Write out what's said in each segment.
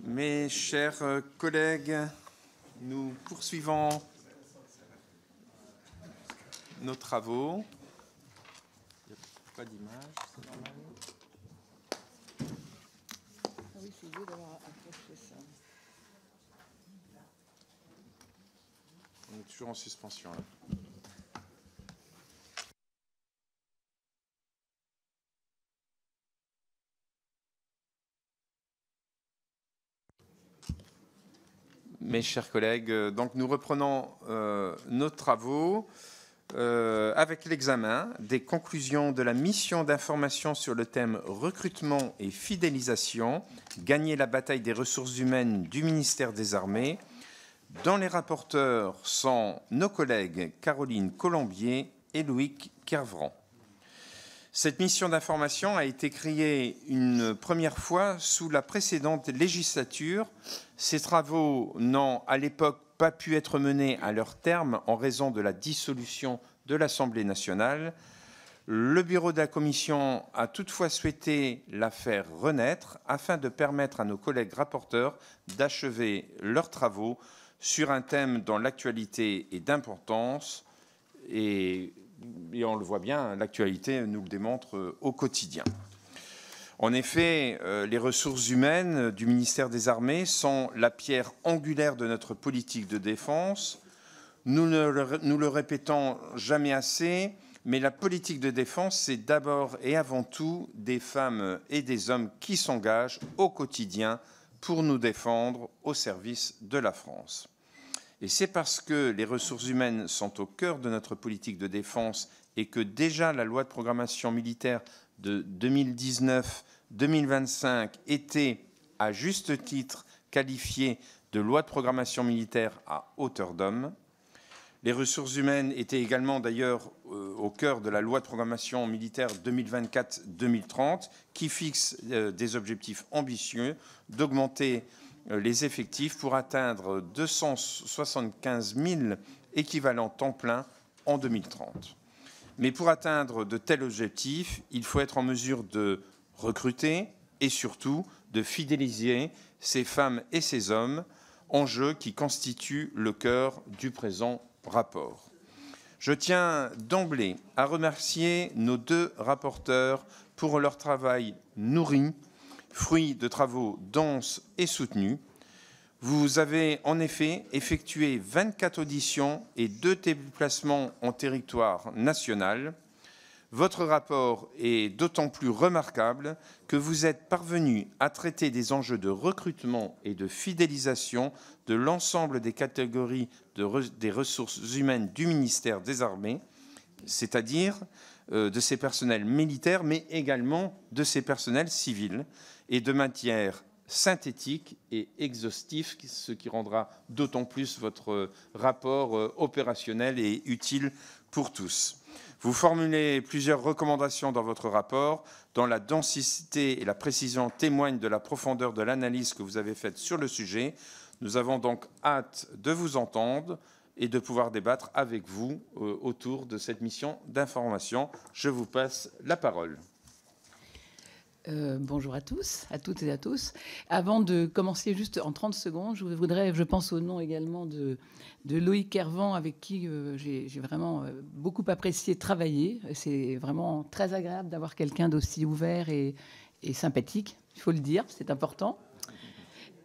Mes chers collègues, nous poursuivons nos travaux. Il n'y a pas d'image, c'est normal. Oui, c'est vieux d'avoir accroché ça. On est toujours en suspension, là. Mes chers collègues, donc nous reprenons nos travaux avec l'examen des conclusions de la mission d'information sur le thème recrutement et fidélisation, gagner la bataille des ressources humaines du ministère des Armées, dont les rapporteurs sont nos collègues Caroline Colombier et Loïc Kervran. Cette mission d'information a été créée une première fois sous la précédente législature. Ces travaux n'ont à l'époque pas pu être menés à leur terme en raison de la dissolution de l'Assemblée nationale. Le bureau de la commission a toutefois souhaité la faire renaître afin de permettre à nos collègues rapporteurs d'achever leurs travaux sur un thème dont l'actualité est d'importance et on le voit bien, l'actualité nous le démontre au quotidien. En effet, les ressources humaines du ministère des Armées sont la pierre angulaire de notre politique de défense. Nous le répétons jamais assez, mais la politique de défense, c'est d'abord et avant tout des femmes et des hommes qui s'engagent au quotidien pour nous défendre au service de la France. Et c'est parce que les ressources humaines sont au cœur de notre politique de défense et que déjà la loi de programmation militaire de 2019-2025 était à juste titre qualifiée de loi de programmation militaire à hauteur d'homme. Les ressources humaines étaient également d'ailleurs au cœur de la loi de programmation militaire 2024-2030 qui fixe des objectifs ambitieux d'augmenter les effectifs pour atteindre 275 000 équivalents temps plein en 2030. Mais pour atteindre de tels objectifs, il faut être en mesure de recruter et surtout de fidéliser ces femmes et ces hommes, enjeux qui constituent le cœur du présent rapport. Je tiens d'emblée à remercier nos deux rapporteurs pour leur travail nourri, fruit de travaux denses et soutenus. Vous avez en effet effectué 24 auditions et 2 déplacements en territoire national. Votre rapport est d'autant plus remarquable que vous êtes parvenu à traiter des enjeux de recrutement et de fidélisation de l'ensemble des catégories des ressources humaines du ministère des Armées, c'est-à-dire de ces personnels militaires, mais également de ces personnels civils, et de manière synthétique et exhaustif, ce qui rendra d'autant plus votre rapport opérationnel et utile pour tous. Vous formulez plusieurs recommandations dans votre rapport, dont la densité et la précision témoignent de la profondeur de l'analyse que vous avez faite sur le sujet. Nous avons donc hâte de vous entendre et de pouvoir débattre avec vous autour de cette mission d'information. Je vous passe la parole. Bonjour à tous, à toutes et à tous. Avant de commencer, juste en 30 secondes, je voudrais, je pense au nom également de Loïc Kervran, avec qui j'ai vraiment beaucoup apprécié travailler. C'est vraiment très agréable d'avoir quelqu'un d'aussi ouvert et sympathique, il faut le dire, c'est important.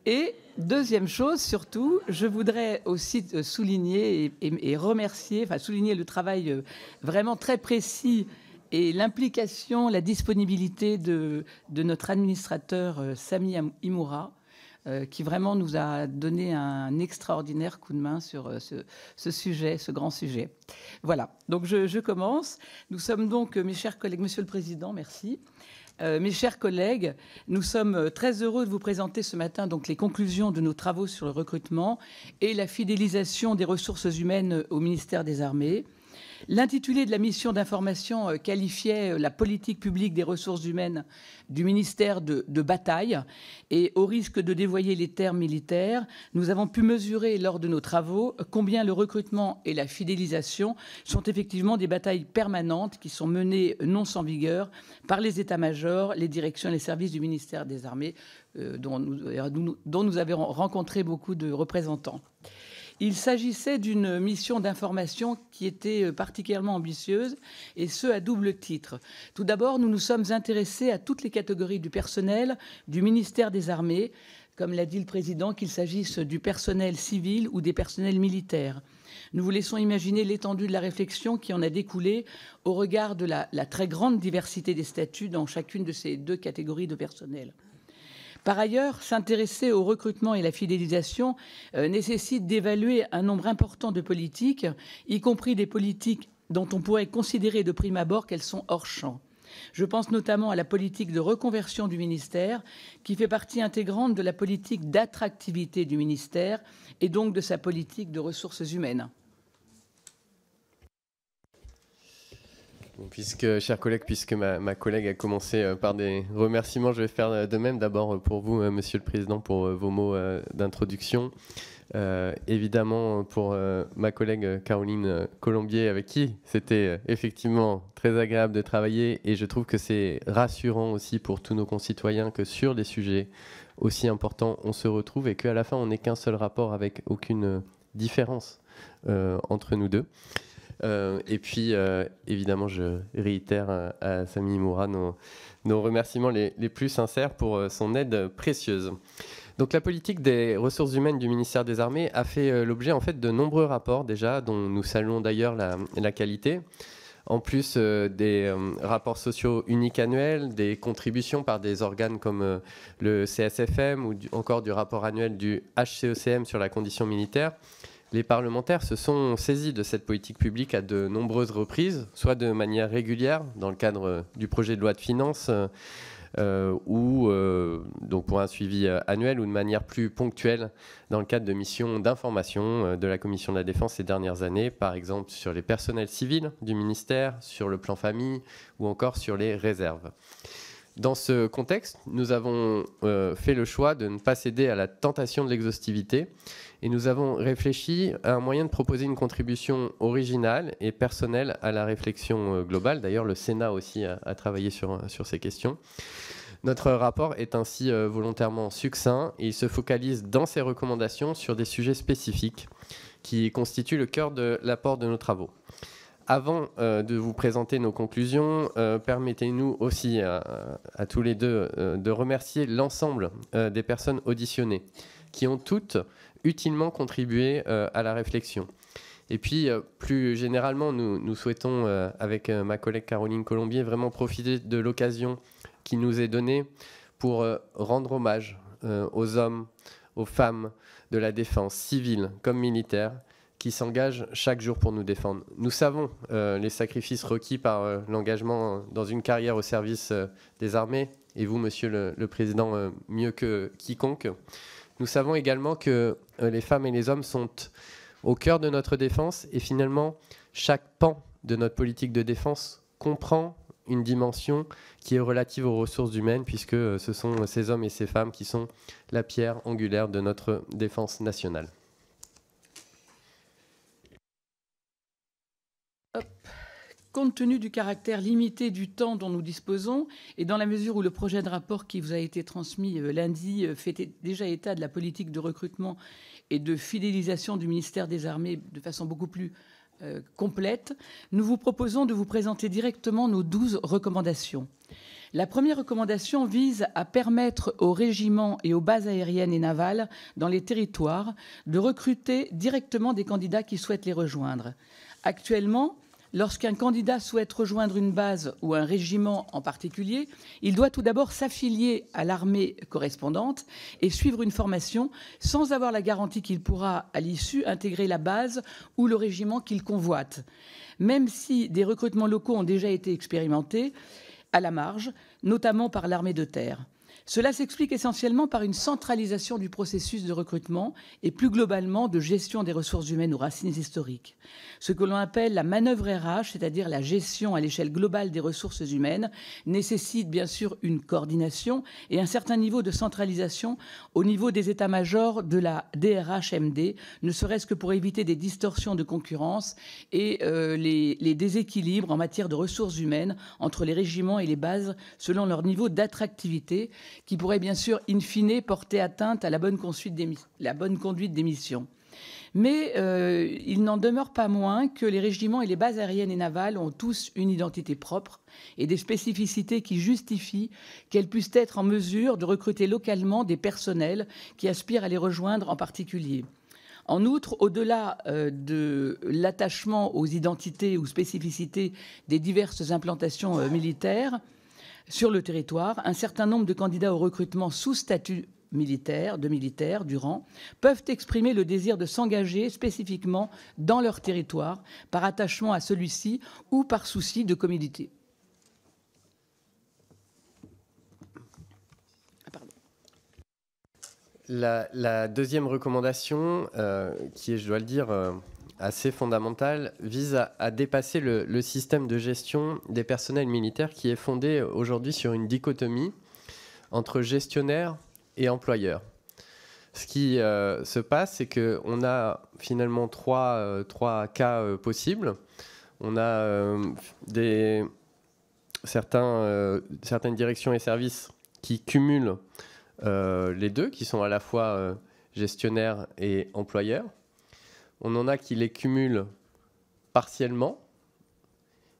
Et deuxième chose, surtout, je voudrais aussi souligner et remercier, enfin souligner le travail vraiment très précis et l'implication, la disponibilité de notre administrateur Sami Imoura, qui vraiment nous a donné un extraordinaire coup de main sur ce sujet, ce grand sujet. Voilà, donc je commence. Nous sommes donc, mes chers collègues, Monsieur le Président, merci. Mes chers collègues, nous sommes très heureux de vous présenter ce matin donc les conclusions de nos travaux sur le recrutement et la fidélisation des ressources humaines au ministère des Armées. L'intitulé de la mission d'information qualifiait la politique publique des ressources humaines du ministère de bataille. Et au risque de dévoyer les termes militaires, nous avons pu mesurer lors de nos travaux combien le recrutement et la fidélisation sont effectivement des batailles permanentes qui sont menées non sans vigueur par les états-majors, les directions et les services du ministère des Armées, dont nous avons rencontré beaucoup de représentants. Il s'agissait d'une mission d'information qui était particulièrement ambitieuse, et ce, à double titre. Tout d'abord, nous nous sommes intéressés à toutes les catégories du personnel du ministère des Armées, comme l'a dit le Président, qu'il s'agisse du personnel civil ou des personnels militaires. Nous vous laissons imaginer l'étendue de la réflexion qui en a découlé au regard de la très grande diversité des statuts dans chacune de ces deux catégories de personnel. Par ailleurs, s'intéresser au recrutement et la fidélisation nécessite d'évaluer un nombre important de politiques, y compris des politiques dont on pourrait considérer de prime abord qu'elles sont hors champ. Je pense notamment à la politique de reconversion du ministère, qui fait partie intégrante de la politique d'attractivité du ministère et donc de sa politique de ressources humaines. Chers collègues, puisque ma collègue a commencé par des remerciements, je vais faire de même. D'abord pour vous, Monsieur le Président, pour vos mots d'introduction. Évidemment pour ma collègue Caroline Colombier, avec qui c'était effectivement très agréable de travailler, et je trouve que c'est rassurant aussi pour tous nos concitoyens que sur des sujets aussi importants, on se retrouve et qu'à la fin, on n'ait qu'un seul rapport avec aucune différence entre nous deux. Et puis, évidemment, je réitère à Samy Moura nos remerciements les plus sincères pour son aide précieuse. Donc, la politique des ressources humaines du ministère des Armées a fait l'objet en fait de nombreux rapports déjà, dont nous saluons d'ailleurs la qualité. En plus des rapports sociaux uniques annuels, des contributions par des organes comme le CSFM ou encore du rapport annuel du HCECM sur la condition militaire, les parlementaires se sont saisis de cette politique publique à de nombreuses reprises, soit de manière régulière dans le cadre du projet de loi de finances ou donc pour un suivi annuel, ou de manière plus ponctuelle dans le cadre de missions d'information de la Commission de la Défense ces dernières années, par exemple sur les personnels civils du ministère, sur le plan famille ou encore sur les réserves. Dans ce contexte, nous avons fait le choix de ne pas céder à la tentation de l'exhaustivité, et nous avons réfléchi à un moyen de proposer une contribution originale et personnelle à la réflexion globale. D'ailleurs, le Sénat aussi a travaillé sur ces questions. Notre rapport est ainsi volontairement succinct, et il se focalise dans ses recommandations sur des sujets spécifiques qui constituent le cœur de l'apport de nos travaux. Avant de vous présenter nos conclusions, permettez-nous aussi à tous les deux de remercier l'ensemble des personnes auditionnées qui ont toutes utilement contribué à la réflexion. Et puis, plus généralement, nous souhaitons, avec ma collègue Caroline Colombier, vraiment profiter de l'occasion qui nous est donnée pour rendre hommage aux hommes, aux femmes de la défense civile comme militaire, qui s'engagent chaque jour pour nous défendre. Nous savons les sacrifices requis par l'engagement dans une carrière au service des armées, et vous, Monsieur le Président, mieux que quiconque. Nous savons également que les femmes et les hommes sont au cœur de notre défense, et finalement, chaque pan de notre politique de défense comprend une dimension qui est relative aux ressources humaines, puisque ce sont ces hommes et ces femmes qui sont la pierre angulaire de notre défense nationale. Compte tenu du caractère limité du temps dont nous disposons, et dans la mesure où le projet de rapport qui vous a été transmis lundi fait déjà état de la politique de recrutement et de fidélisation du ministère des Armées de façon beaucoup plus complète, nous vous proposons de vous présenter directement nos 12 recommandations. La première recommandation vise à permettre aux régiments et aux bases aériennes et navales dans les territoires de recruter directement des candidats qui souhaitent les rejoindre. Actuellement, lorsqu'un candidat souhaite rejoindre une base ou un régiment en particulier, il doit tout d'abord s'affilier à l'armée correspondante et suivre une formation sans avoir la garantie qu'il pourra, à l'issue, intégrer la base ou le régiment qu'il convoite. Même si des recrutements locaux ont déjà été expérimentés, à la marge, notamment par l'armée de terre. Cela s'explique essentiellement par une centralisation du processus de recrutement et plus globalement de gestion des ressources humaines aux racines historiques. Ce que l'on appelle la manœuvre RH, c'est-à-dire la gestion à l'échelle globale des ressources humaines, nécessite bien sûr une coordination et un certain niveau de centralisation au niveau des états-majors de la DRH-MD, ne serait-ce que pour éviter des distorsions de concurrence et les déséquilibres en matière de ressources humaines entre les régiments et les bases selon leur niveau d'attractivité, qui pourrait bien sûr, in fine, porter atteinte à la bonne conduite des missions. Mais il n'en demeure pas moins que les régiments et les bases aériennes et navales ont tous une identité propre et des spécificités qui justifient qu'elles puissent être en mesure de recruter localement des personnels qui aspirent à les rejoindre en particulier. En outre, au-delà de l'attachement aux identités ou spécificités des diverses implantations militaires, sur le territoire, un certain nombre de candidats au recrutement sous statut militaire, du rang, peuvent exprimer le désir de s'engager spécifiquement dans leur territoire par attachement à celui-ci ou par souci de commodité. La deuxième recommandation, qui est, je dois le dire, assez fondamentale, vise à dépasser le système de gestion des personnels militaires qui est fondé aujourd'hui sur une dichotomie entre gestionnaire et employeur. Ce qui se passe, c'est qu'on a finalement trois cas possibles. On a certaines directions et services qui cumulent les deux, qui sont à la fois gestionnaires et employeurs. On en a qui les cumulent partiellement,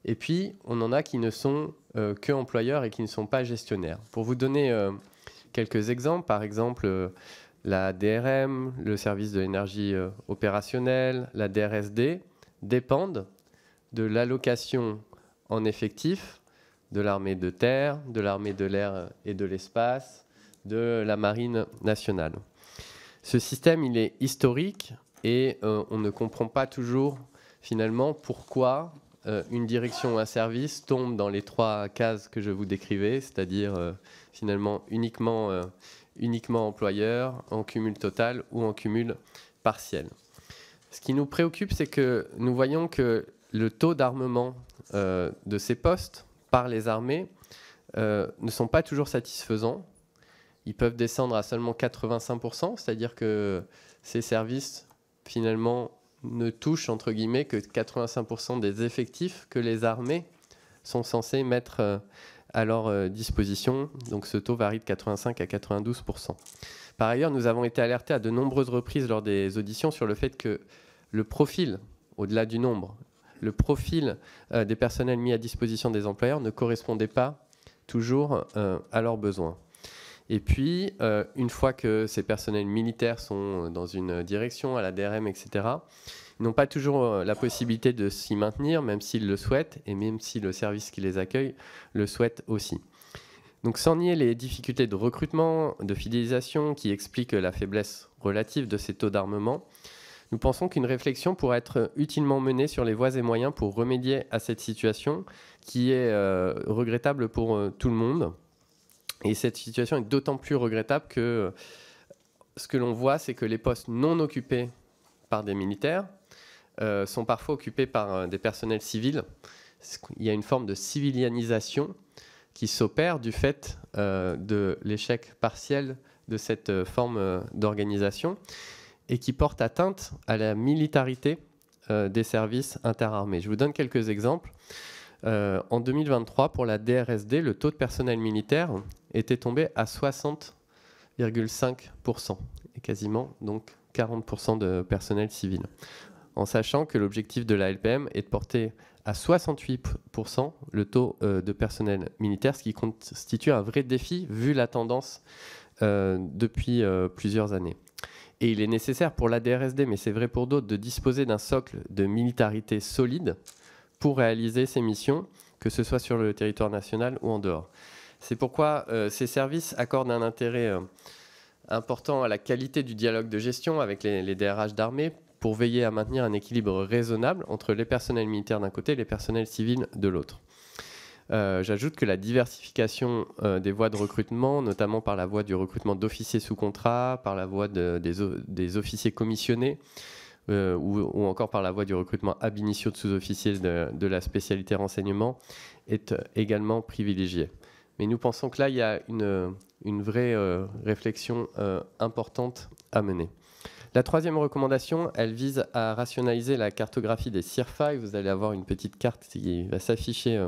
et puis on en a qui ne sont que employeurs et qui ne sont pas gestionnaires. Pour vous donner quelques exemples, par exemple la DRM, le service de l'énergie opérationnelle, la DRSD, dépendent de l'allocation en effectif de l'armée de terre, de l'armée de l'air et de l'espace, de la marine nationale. Ce système, il est historique et on ne comprend pas toujours finalement pourquoi une direction ou un service tombe dans les trois cases que je vous décrivais, c'est-à-dire finalement uniquement employeur, en cumul total ou en cumul partiel. Ce qui nous préoccupe, c'est que nous voyons que le taux d'armement de ces postes par les armées ne sont pas toujours satisfaisants. Ils peuvent descendre à seulement 85%, c'est-à-dire que ces services, finalement, ne touchent, entre guillemets, que 85% des effectifs que les armées sont censées mettre à leur disposition. Donc ce taux varie de 85 à 92%. Par ailleurs, nous avons été alertés à de nombreuses reprises lors des auditions sur le fait que le profil, au-delà du nombre, le profil des personnels mis à disposition des employeurs ne correspondait pas toujours à leurs besoins. Et puis, une fois que ces personnels militaires sont dans une direction, à la DRM, etc., ils n'ont pas toujours la possibilité de s'y maintenir, même s'ils le souhaitent, et même si le service qui les accueille le souhaite aussi. Donc, sans nier les difficultés de recrutement, de fidélisation qui expliquent la faiblesse relative de ces taux d'armement, nous pensons qu'une réflexion pourrait être utilement menée sur les voies et moyens pour remédier à cette situation qui est regrettable pour tout le monde. Et cette situation est d'autant plus regrettable que ce que l'on voit, c'est que les postes non occupés par des militaires sont parfois occupés par des personnels civils. Il y a une forme de civilianisation qui s'opère du fait de l'échec partiel de cette forme d'organisation et qui porte atteinte à la militarité des services interarmés. Je vous donne quelques exemples. En 2023, pour la DRSD, le taux de personnel militaire était tombé à 60,5%, et quasiment donc 40% de personnel civil. En sachant que l'objectif de la LPM est de porter à 68% le taux de personnel militaire, ce qui constitue un vrai défi vu la tendance depuis plusieurs années. Et il est nécessaire pour la DRSD, mais c'est vrai pour d'autres, de disposer d'un socle de militarité solide pour réaliser ces missions, que ce soit sur le territoire national ou en dehors. C'est pourquoi ces services accordent un intérêt important à la qualité du dialogue de gestion avec les DRH d'armée pour veiller à maintenir un équilibre raisonnable entre les personnels militaires d'un côté et les personnels civils de l'autre. J'ajoute que la diversification des voies de recrutement, notamment par la voie du recrutement d'officiers sous contrat, par la voie des officiers commissionnés, ou encore par la voie du recrutement ab initio de sous-officiers de la spécialité renseignement, est également privilégiée. Mais nous pensons que là, il y a une vraie réflexion importante à mener. La troisième recommandation, elle vise à rationaliser la cartographie des CIRFA. Et vous allez avoir une petite carte qui va s'afficher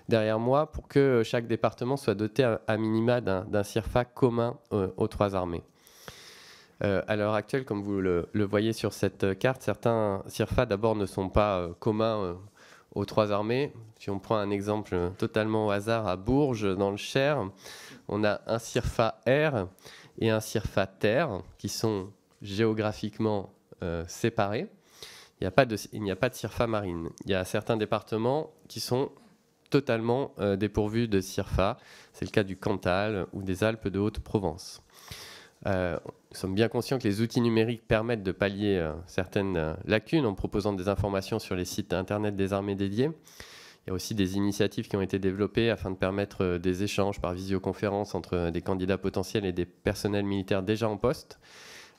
derrière moi pour que chaque département soit doté à minima d'un CIRFA commun aux trois armées. À l'heure actuelle, comme vous le voyez sur cette carte, certains CIRFA d'abord ne sont pas communs aux trois armées. Si on prend un exemple totalement au hasard, à Bourges, dans le Cher, on a un CIRFA air et un CIRFA terre qui sont géographiquement séparés. Il n'y a pas de CIRFA marine. Il y a certains départements qui sont totalement dépourvus de CIRFA. C'est le cas du Cantal ou des Alpes de Haute-Provence. Nous sommes bien conscients que les outils numériques permettent de pallier certaines lacunes en proposant des informations sur les sites internet des armées dédiées. Il y a aussi des initiatives qui ont été développées afin de permettre des échanges par visioconférence entre des candidats potentiels et des personnels militaires déjà en poste.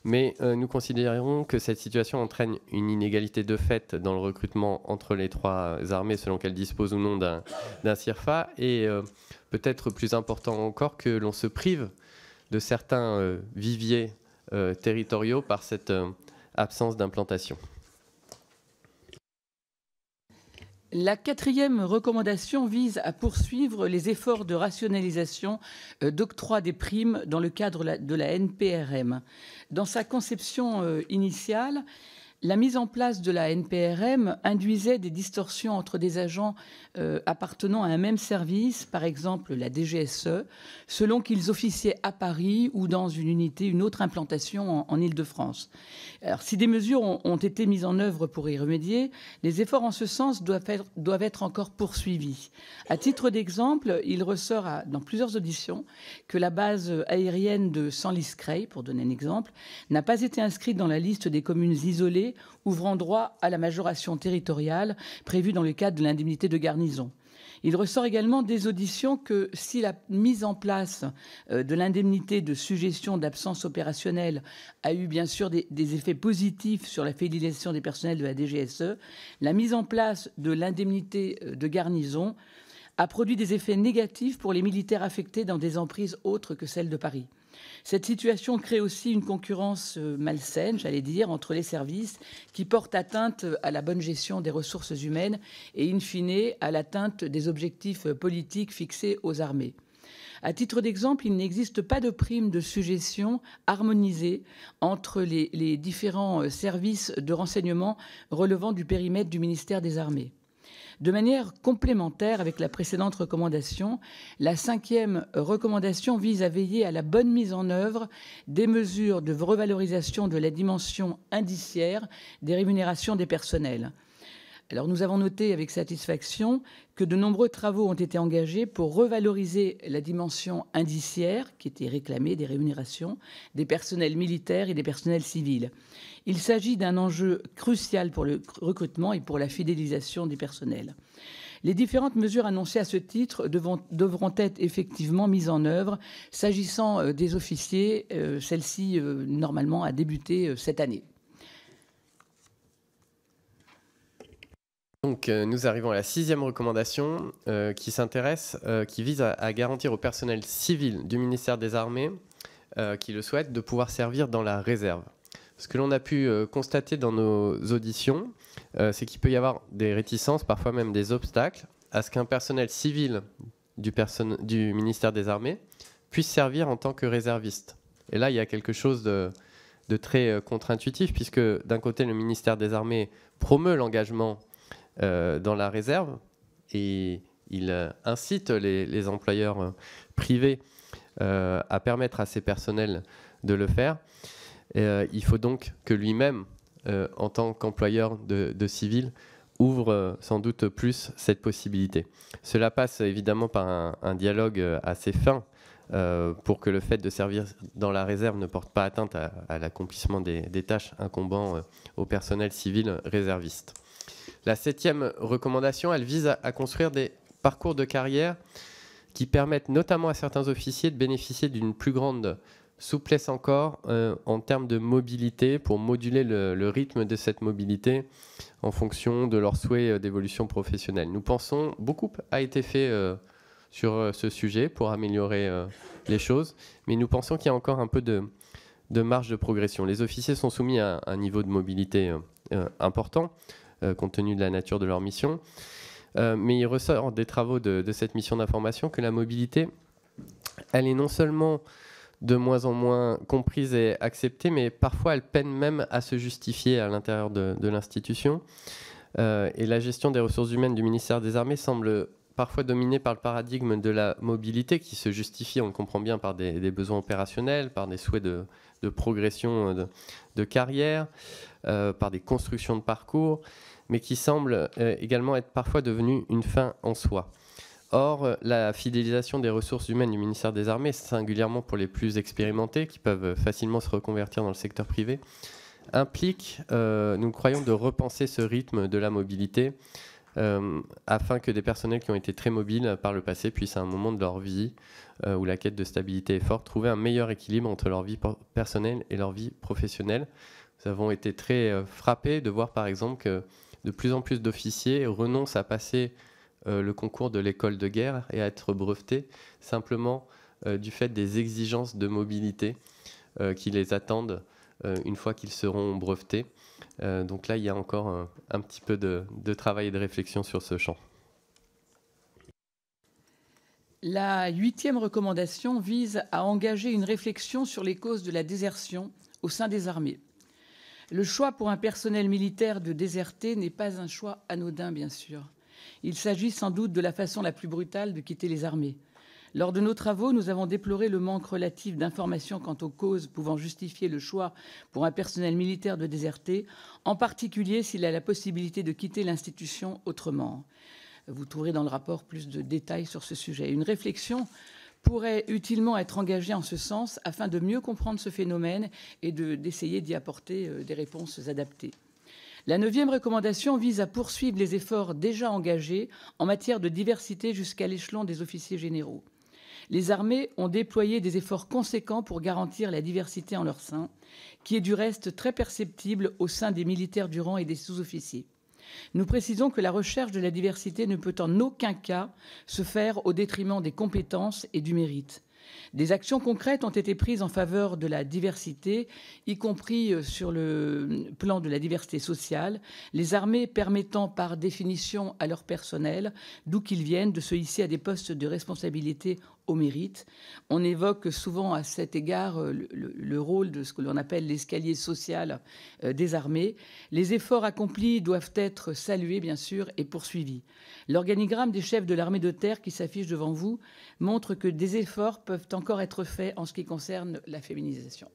Mais nous considérons que cette situation entraîne une inégalité de fait dans le recrutement entre les trois armées selon qu'elles disposent ou non d'un CIRFA et peut-être plus important encore que l'on se prive de certains viviers territoriaux par cette absence d'implantation. La quatrième recommandation vise à poursuivre les efforts de rationalisation d'octroi des primes dans le cadre de la NPRM. Dans sa conception initiale, la mise en place de la NPRM induisait des distorsions entre des agents appartenant à un même service, par exemple la DGSE, selon qu'ils officiaient à Paris ou dans une autre implantation en Île-de-France. Alors, si des mesures ont été mises en œuvre pour y remédier, les efforts en ce sens doivent être encore poursuivis. À titre d'exemple, il ressort dans plusieurs auditions que la base aérienne de Senlis-Creil, pour donner un exemple, n'a pas été inscrite dans la liste des communes isolées ouvrant droit à la majoration territoriale prévue dans le cadre de l'indemnité de garnison. Il ressort également des auditions que si la mise en place de l'indemnité de suggestion d'absence opérationnelle a eu bien sûr des effets positifs sur la fidélisation des personnels de la DGSE, la mise en place de l'indemnité de garnison a produit des effets négatifs pour les militaires affectés dans des emprises autres que celles de Paris. Cette situation crée aussi une concurrence malsaine, j'allais dire, entre les services qui portent atteinte à la bonne gestion des ressources humaines et, in fine, à l'atteinte des objectifs politiques fixés aux armées. À titre d'exemple, il n'existe pas de prime de suggestion harmonisée entre les différents services de renseignement relevant du périmètre du ministère des Armées. De manière complémentaire avec la précédente recommandation, la cinquième recommandation vise à veiller à la bonne mise en œuvre des mesures de revalorisation de la dimension indiciaire des rémunérations des personnels. Alors, nous avons noté avec satisfaction que de nombreux travaux ont été engagés pour revaloriser la dimension indiciaire qui était réclamée des rémunérations des personnels militaires et des personnels civils. Il s'agit d'un enjeu crucial pour le recrutement et pour la fidélisation des personnels. Les différentes mesures annoncées à ce titre devront être effectivement mises en œuvre. S'agissant des officiers, celle-ci, normalement, a débuté cette année. Donc, nous arrivons à la sixième recommandation qui vise à garantir au personnel civil du ministère des Armées qui le souhaite de pouvoir servir dans la réserve. Ce que l'on a pu constater dans nos auditions, c'est qu'il peut y avoir des réticences, parfois même des obstacles, à ce qu'un personnel civil du ministère des Armées puisse servir en tant que réserviste. Et là, il y a quelque chose de très contre-intuitif, puisque d'un côté, le ministère des Armées promeut l'engagement dans la réserve et il incite les employeurs privés à permettre à ces personnels de le faire. Il faut donc que lui-même, en tant qu'employeur de civils, ouvre sans doute plus cette possibilité. Cela passe évidemment par un dialogue assez fin pour que le fait de servir dans la réserve ne porte pas atteinte à l'accomplissement des tâches incombant au personnel civil réserviste. La septième recommandation, elle vise à construire des parcours de carrière qui permettent notamment à certains officiers de bénéficier d'une plus grande souplesse encore en termes de mobilité pour moduler le rythme de cette mobilité en fonction de leurs souhaits d'évolution professionnelle. Nous pensons beaucoup a été fait sur ce sujet pour améliorer les choses, mais nous pensons qu'il y a encore un peu de marge de progression. Les officiers sont soumis à un niveau de mobilité important compte tenu de la nature de leur mission. Mais il ressort des travaux de cette mission d'information que la mobilité, elle est non seulement de moins en moins comprise et acceptée, mais parfois elle peine même à se justifier à l'intérieur de l'institution. Et la gestion des ressources humaines du ministère des Armées semble parfois dominée par le paradigme de la mobilité qui se justifie, on le comprend bien, par des besoins opérationnels, par des souhaits de progression de carrière, par des constructions de parcours, mais qui semble également être parfois devenue une fin en soi. Or, la fidélisation des ressources humaines du ministère des Armées, singulièrement pour les plus expérimentés, qui peuvent facilement se reconvertir dans le secteur privé, implique, nous croyons, de repenser ce rythme de la mobilité afin que des personnels qui ont été très mobiles par le passé puissent, à un moment de leur vie où la quête de stabilité est forte, trouver un meilleur équilibre entre leur vie personnelle et leur vie professionnelle. Nous avons été très frappés de voir, par exemple, que de plus en plus d'officiers renoncent à passer le concours de l'école de guerre et à être brevetés simplement du fait des exigences de mobilité qui les attendent une fois qu'ils seront brevetés. Donc là, il y a encore un petit peu de travail et de réflexion sur ce champ. La 8e recommandation vise à engager une réflexion sur les causes de la désertion au sein des armées. Le choix pour un personnel militaire de déserter n'est pas un choix anodin, bien sûr. Il s'agit sans doute de la façon la plus brutale de quitter les armées. Lors de nos travaux, nous avons déploré le manque relatif d'informations quant aux causes pouvant justifier le choix pour un personnel militaire de déserter, en particulier s'il a la possibilité de quitter l'institution autrement. Vous trouverez dans le rapport plus de détails sur ce sujet. Une réflexion pourrait utilement être engagée en ce sens afin de mieux comprendre ce phénomène et d'essayer d'y apporter des réponses adaptées. La 9e recommandation vise à poursuivre les efforts déjà engagés en matière de diversité jusqu'à l'échelon des officiers généraux. Les armées ont déployé des efforts conséquents pour garantir la diversité en leur sein, qui est du reste très perceptible au sein des militaires du rang et des sous-officiers. Nous précisons que la recherche de la diversité ne peut en aucun cas se faire au détriment des compétences et du mérite. Des actions concrètes ont été prises en faveur de la diversité, y compris sur le plan de la diversité sociale, les armées permettant par définition à leur personnel, d'où qu'ils viennent, de se hisser à des postes de responsabilité au mérite. On évoque souvent à cet égard le rôle de ce que l'on appelle l'escalier social des armées. Les efforts accomplis doivent être salués, bien sûr, et poursuivis. L'organigramme des chefs de l'armée de terre qui s'affiche devant vous montre que des efforts peuvent encore être faits en ce qui concerne la féminisation.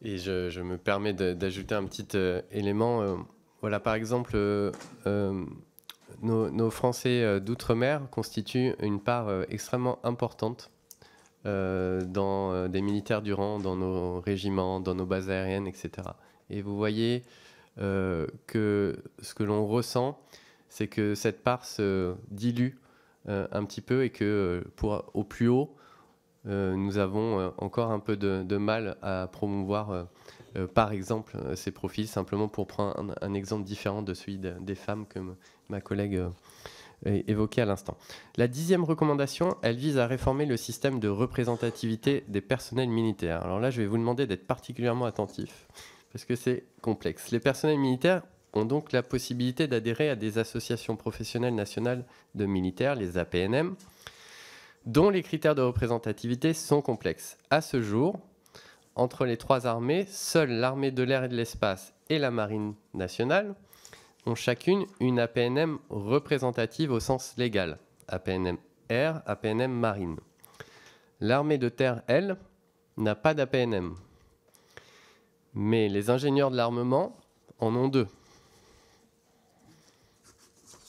Et je me permets d'ajouter un petit élément. Voilà, par exemple, nos Français d'outre-mer constituent une part extrêmement importante dans des militaires du rang, dans nos régiments, dans nos bases aériennes, etc. Et vous voyez que ce que l'on ressent, c'est que cette part se dilue un petit peu et que au plus haut, nous avons encore un peu de mal à promouvoir, par exemple, ces profils, simplement pour prendre un exemple différent de celui des femmes que ma collègue évoquait à l'instant. La 10e recommandation, elle vise à réformer le système de représentativité des personnels militaires. Alors là, je vais vous demander d'être particulièrement attentifs, parce que c'est complexe. Les personnels militaires ont donc la possibilité d'adhérer à des associations professionnelles nationales de militaires, les APNM, dont les critères de représentativité sont complexes. À ce jour, entre les 3 armées, seule l'armée de l'air et de l'espace et la marine nationale ont chacune une APNM représentative au sens légal. APNM Air, APNM Marine. L'armée de terre, elle, n'a pas d'APNM. Mais les ingénieurs de l'armement en ont 2.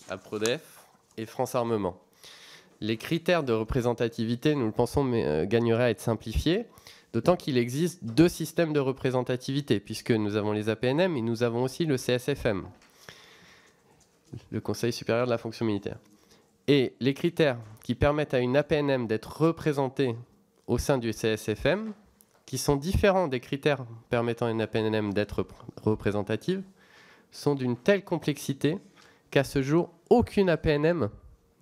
APRODEF et France Armement. Les critères de représentativité, nous le pensons, gagneraient à être simplifiés D'autant qu'il existe 2 systèmes de représentativité, puisque nous avons les APNM et nous avons aussi le CSFM, le Conseil supérieur de la fonction militaire. Et les critères qui permettent à une APNM d'être représentée au sein du CSFM, qui sont différents des critères permettant à une APNM d'être représentative, sont d'une telle complexité qu'à ce jour, aucune APNM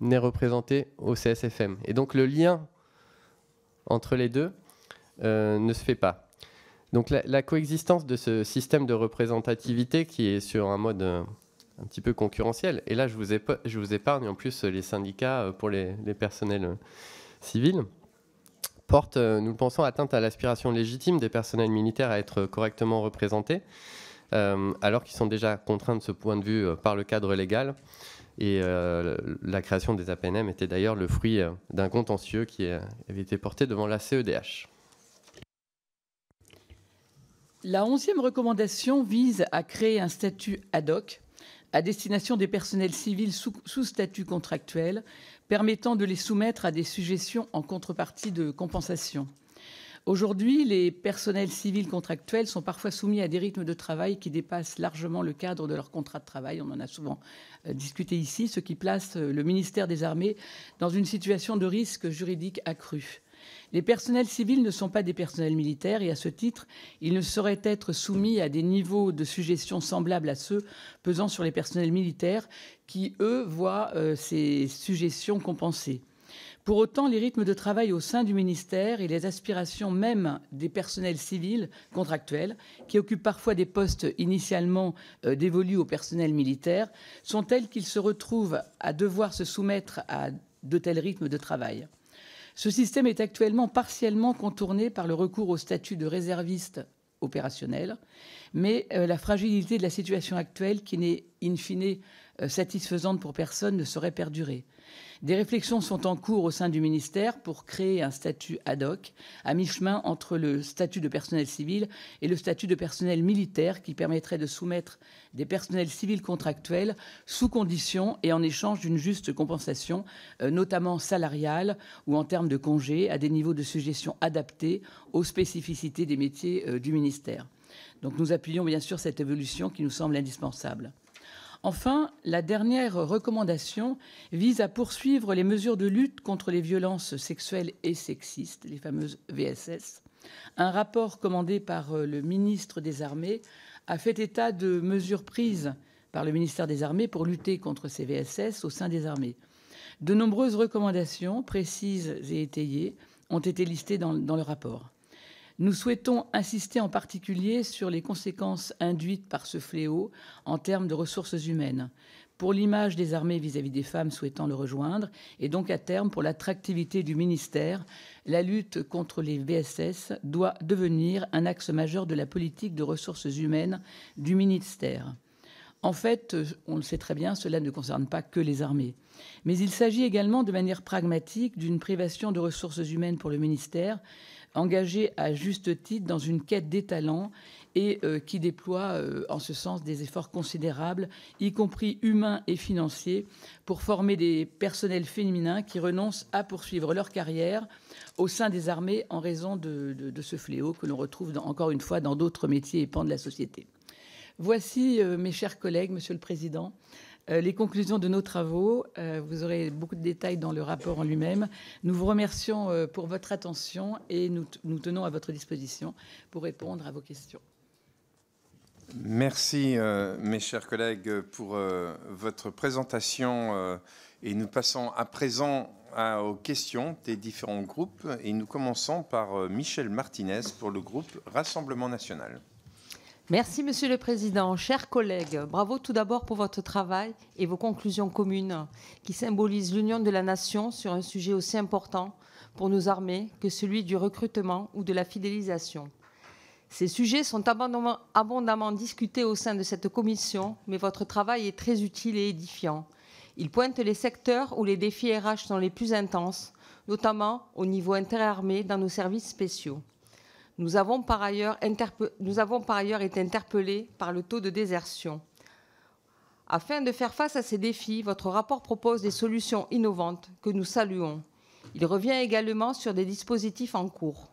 n'est représentée au CSFM. Et donc le lien entre les deux ne se fait pas. Donc la coexistence de ce système de représentativité qui est sur un mode un petit peu concurrentiel, et là je vous épargne en plus les syndicats pour les personnels civils, porte, nous le pensons, atteinte à l'aspiration légitime des personnels militaires à être correctement représentés, alors qu'ils sont déjà contraints de ce point de vue par le cadre légal. Et la création des APNM était d'ailleurs le fruit d'un contentieux qui avait été porté devant la CEDH. La 11e recommandation vise à créer un statut ad hoc à destination des personnels civils sous statut contractuel, permettant de les soumettre à des sujétions en contrepartie de compensation. Aujourd'hui, les personnels civils contractuels sont parfois soumis à des rythmes de travail qui dépassent largement le cadre de leur contrat de travail. On en a souvent discuté ici, ce qui place le ministère des Armées dans une situation de risque juridique accru. Les personnels civils ne sont pas des personnels militaires et à ce titre, ils ne sauraient être soumis à des niveaux de sujétion semblables à ceux pesant sur les personnels militaires qui, eux, voient ces sujétions compensées. Pour autant, les rythmes de travail au sein du ministère et les aspirations même des personnels civils contractuels, qui occupent parfois des postes initialement dévolus au personnel militaire, sont tels qu'ils se retrouvent à devoir se soumettre à de tels rythmes de travail. Ce système est actuellement partiellement contourné par le recours au statut de réserviste opérationnel, mais la fragilité de la situation actuelle, qui n'est in fine satisfaisante pour personne, ne saurait perdurer. Des réflexions sont en cours au sein du ministère pour créer un statut ad hoc, à mi-chemin entre le statut de personnel civil et le statut de personnel militaire, qui permettrait de soumettre des personnels civils contractuels sous conditions et en échange d'une juste compensation, notamment salariale ou en termes de congés, à des niveaux de sujétion adaptés aux spécificités des métiers du ministère. Donc nous appuyons bien sûr cette évolution qui nous semble indispensable. Enfin, la dernière recommandation vise à poursuivre les mesures de lutte contre les violences sexuelles et sexistes, les fameuses VSS. Un rapport commandé par le ministre des Armées a fait état de mesures prises par le ministère des Armées pour lutter contre ces VSS au sein des armées. De nombreuses recommandations précises et étayées ont été listées dans le rapport. Nous souhaitons insister en particulier sur les conséquences induites par ce fléau en termes de ressources humaines, pour l'image des armées vis-à-vis des femmes souhaitant le rejoindre, et donc à terme pour l'attractivité du ministère. La lutte contre les VSS doit devenir un axe majeur de la politique de ressources humaines du ministère. En fait, on le sait très bien, cela ne concerne pas que les armées. Mais il s'agit également, de manière pragmatique, d'une privation de ressources humaines pour le ministère, engagé à juste titre dans une quête des talents et qui déploie en ce sens des efforts considérables, y compris humains et financiers, pour former des personnels féminins qui renoncent à poursuivre leur carrière au sein des armées en raison de ce fléau que l'on retrouve encore une fois dans d'autres métiers et pans de la société. Voici, mes chers collègues, Monsieur le Président, les conclusions de nos travaux. Vous aurez beaucoup de détails dans le rapport en lui-même. Nous vous remercions pour votre attention et nous tenons à votre disposition pour répondre à vos questions. Merci, mes chers collègues, pour votre présentation. Et nous passons à présent aux questions des différents groupes. Et nous commençons par Michel Martinez pour le groupe Rassemblement national. Merci, Monsieur le Président. Chers collègues, bravo tout d'abord pour votre travail et vos conclusions communes qui symbolisent l'union de la nation sur un sujet aussi important pour nos armées que celui du recrutement ou de la fidélisation. Ces sujets sont abondamment discutés au sein de cette commission, mais votre travail est très utile et édifiant. Il pointe les secteurs où les défis RH sont les plus intenses, notamment au niveau interarmé dans nos services spéciaux. Nous avons par ailleurs été interpellés par le taux de désertion. Afin de faire face à ces défis, votre rapport propose des solutions innovantes que nous saluons. Il revient également sur des dispositifs en cours.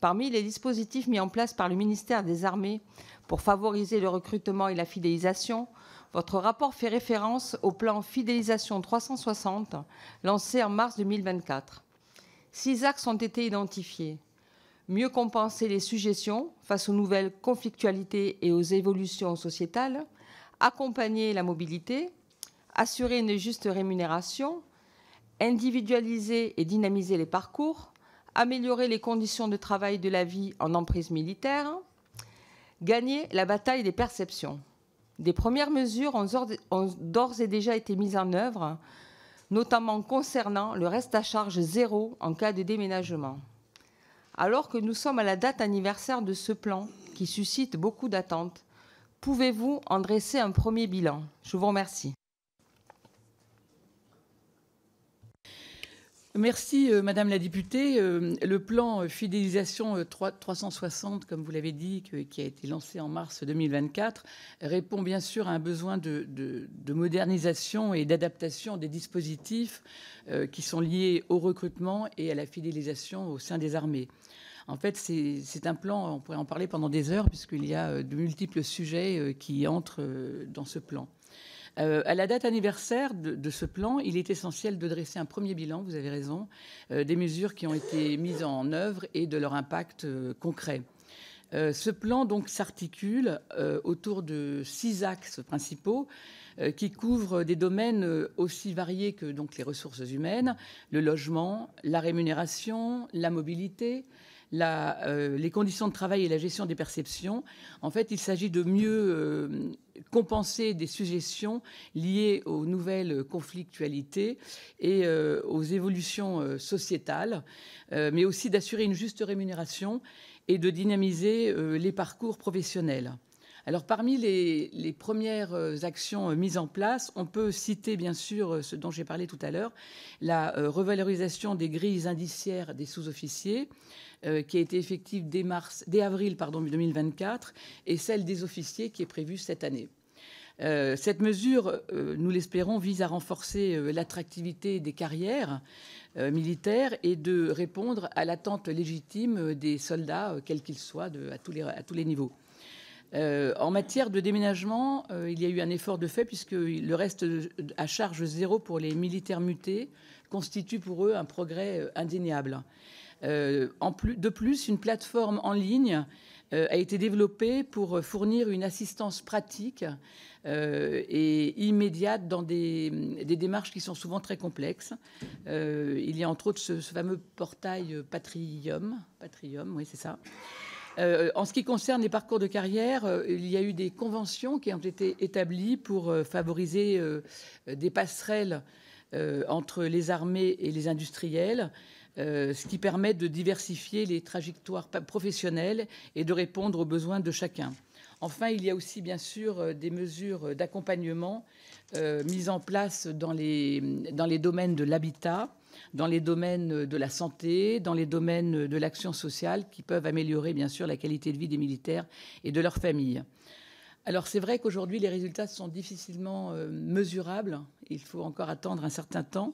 Parmi les dispositifs mis en place par le ministère des Armées pour favoriser le recrutement et la fidélisation, votre rapport fait référence au plan Fidélisation 360 lancé en mars 2024. 6 axes ont été identifiés. Mieux compenser les suggestions face aux nouvelles conflictualités et aux évolutions sociétales, accompagner la mobilité, assurer une juste rémunération, individualiser et dynamiser les parcours, améliorer les conditions de travail de la vie en emprise militaire, gagner la bataille des perceptions. Des premières mesures ont d'ores et déjà été mises en œuvre, notamment concernant le reste à charge zéro en cas de déménagement. Alors que nous sommes à la date anniversaire de ce plan, qui suscite beaucoup d'attentes, pouvez-vous en dresser un premier bilan? Je vous remercie. Merci, Madame la députée. Le plan fidélisation 360, comme vous l'avez dit, qui a été lancé en mars 2024, répond bien sûr à un besoin de modernisation et d'adaptation des dispositifs qui sont liés au recrutement et à la fidélisation au sein des armées. En fait, c'est un plan, on pourrait en parler pendant des heures, puisqu'il y a de multiples sujets qui entrent dans ce plan. À la date anniversaire de ce plan, il est essentiel de dresser un premier bilan, vous avez raison, des mesures qui ont été mises en œuvre et de leur impact concret. Ce plan donc s'articule autour de 6 axes principaux qui couvrent des domaines aussi variés que donc les ressources humaines, le logement, la rémunération, la mobilité, les conditions de travail et la gestion des perceptions. En fait, il s'agit de mieux compenser des suggestions liées aux nouvelles conflictualités et aux évolutions sociétales, mais aussi d'assurer une juste rémunération et de dynamiser les parcours professionnels. Alors, parmi les premières actions mises en place, on peut citer bien sûr ce dont j'ai parlé tout à l'heure, la revalorisation des grilles indiciaires des sous-officiers, qui a été effective dès avril 2024, et celle des officiers qui est prévue cette année. Cette mesure, nous l'espérons, vise à renforcer l'attractivité des carrières militaires et de répondre à l'attente légitime des soldats, quels qu'ils soient, à tous les niveaux. En matière de déménagement, il y a eu un effort de fait puisque le reste à charge zéro pour les militaires mutés constitue pour eux un progrès indéniable. De plus, une plateforme en ligne a été développée pour fournir une assistance pratique et immédiate dans des démarches qui sont souvent très complexes. Il y a entre autres ce fameux portail Patrium, oui c'est ça. En ce qui concerne les parcours de carrière, il y a eu des conventions qui ont été établies pour favoriser des passerelles entre les armées et les industriels, ce qui permet de diversifier les trajectoires professionnelles et de répondre aux besoins de chacun. Enfin, il y a aussi bien sûr des mesures d'accompagnement mises en place dans les domaines de l'habitat, dans les domaines de la santé, dans les domaines de l'action sociale, qui peuvent améliorer bien sûr la qualité de vie des militaires et de leurs familles. Alors c'est vrai qu'aujourd'hui les résultats sont difficilement mesurables, il faut encore attendre un certain temps,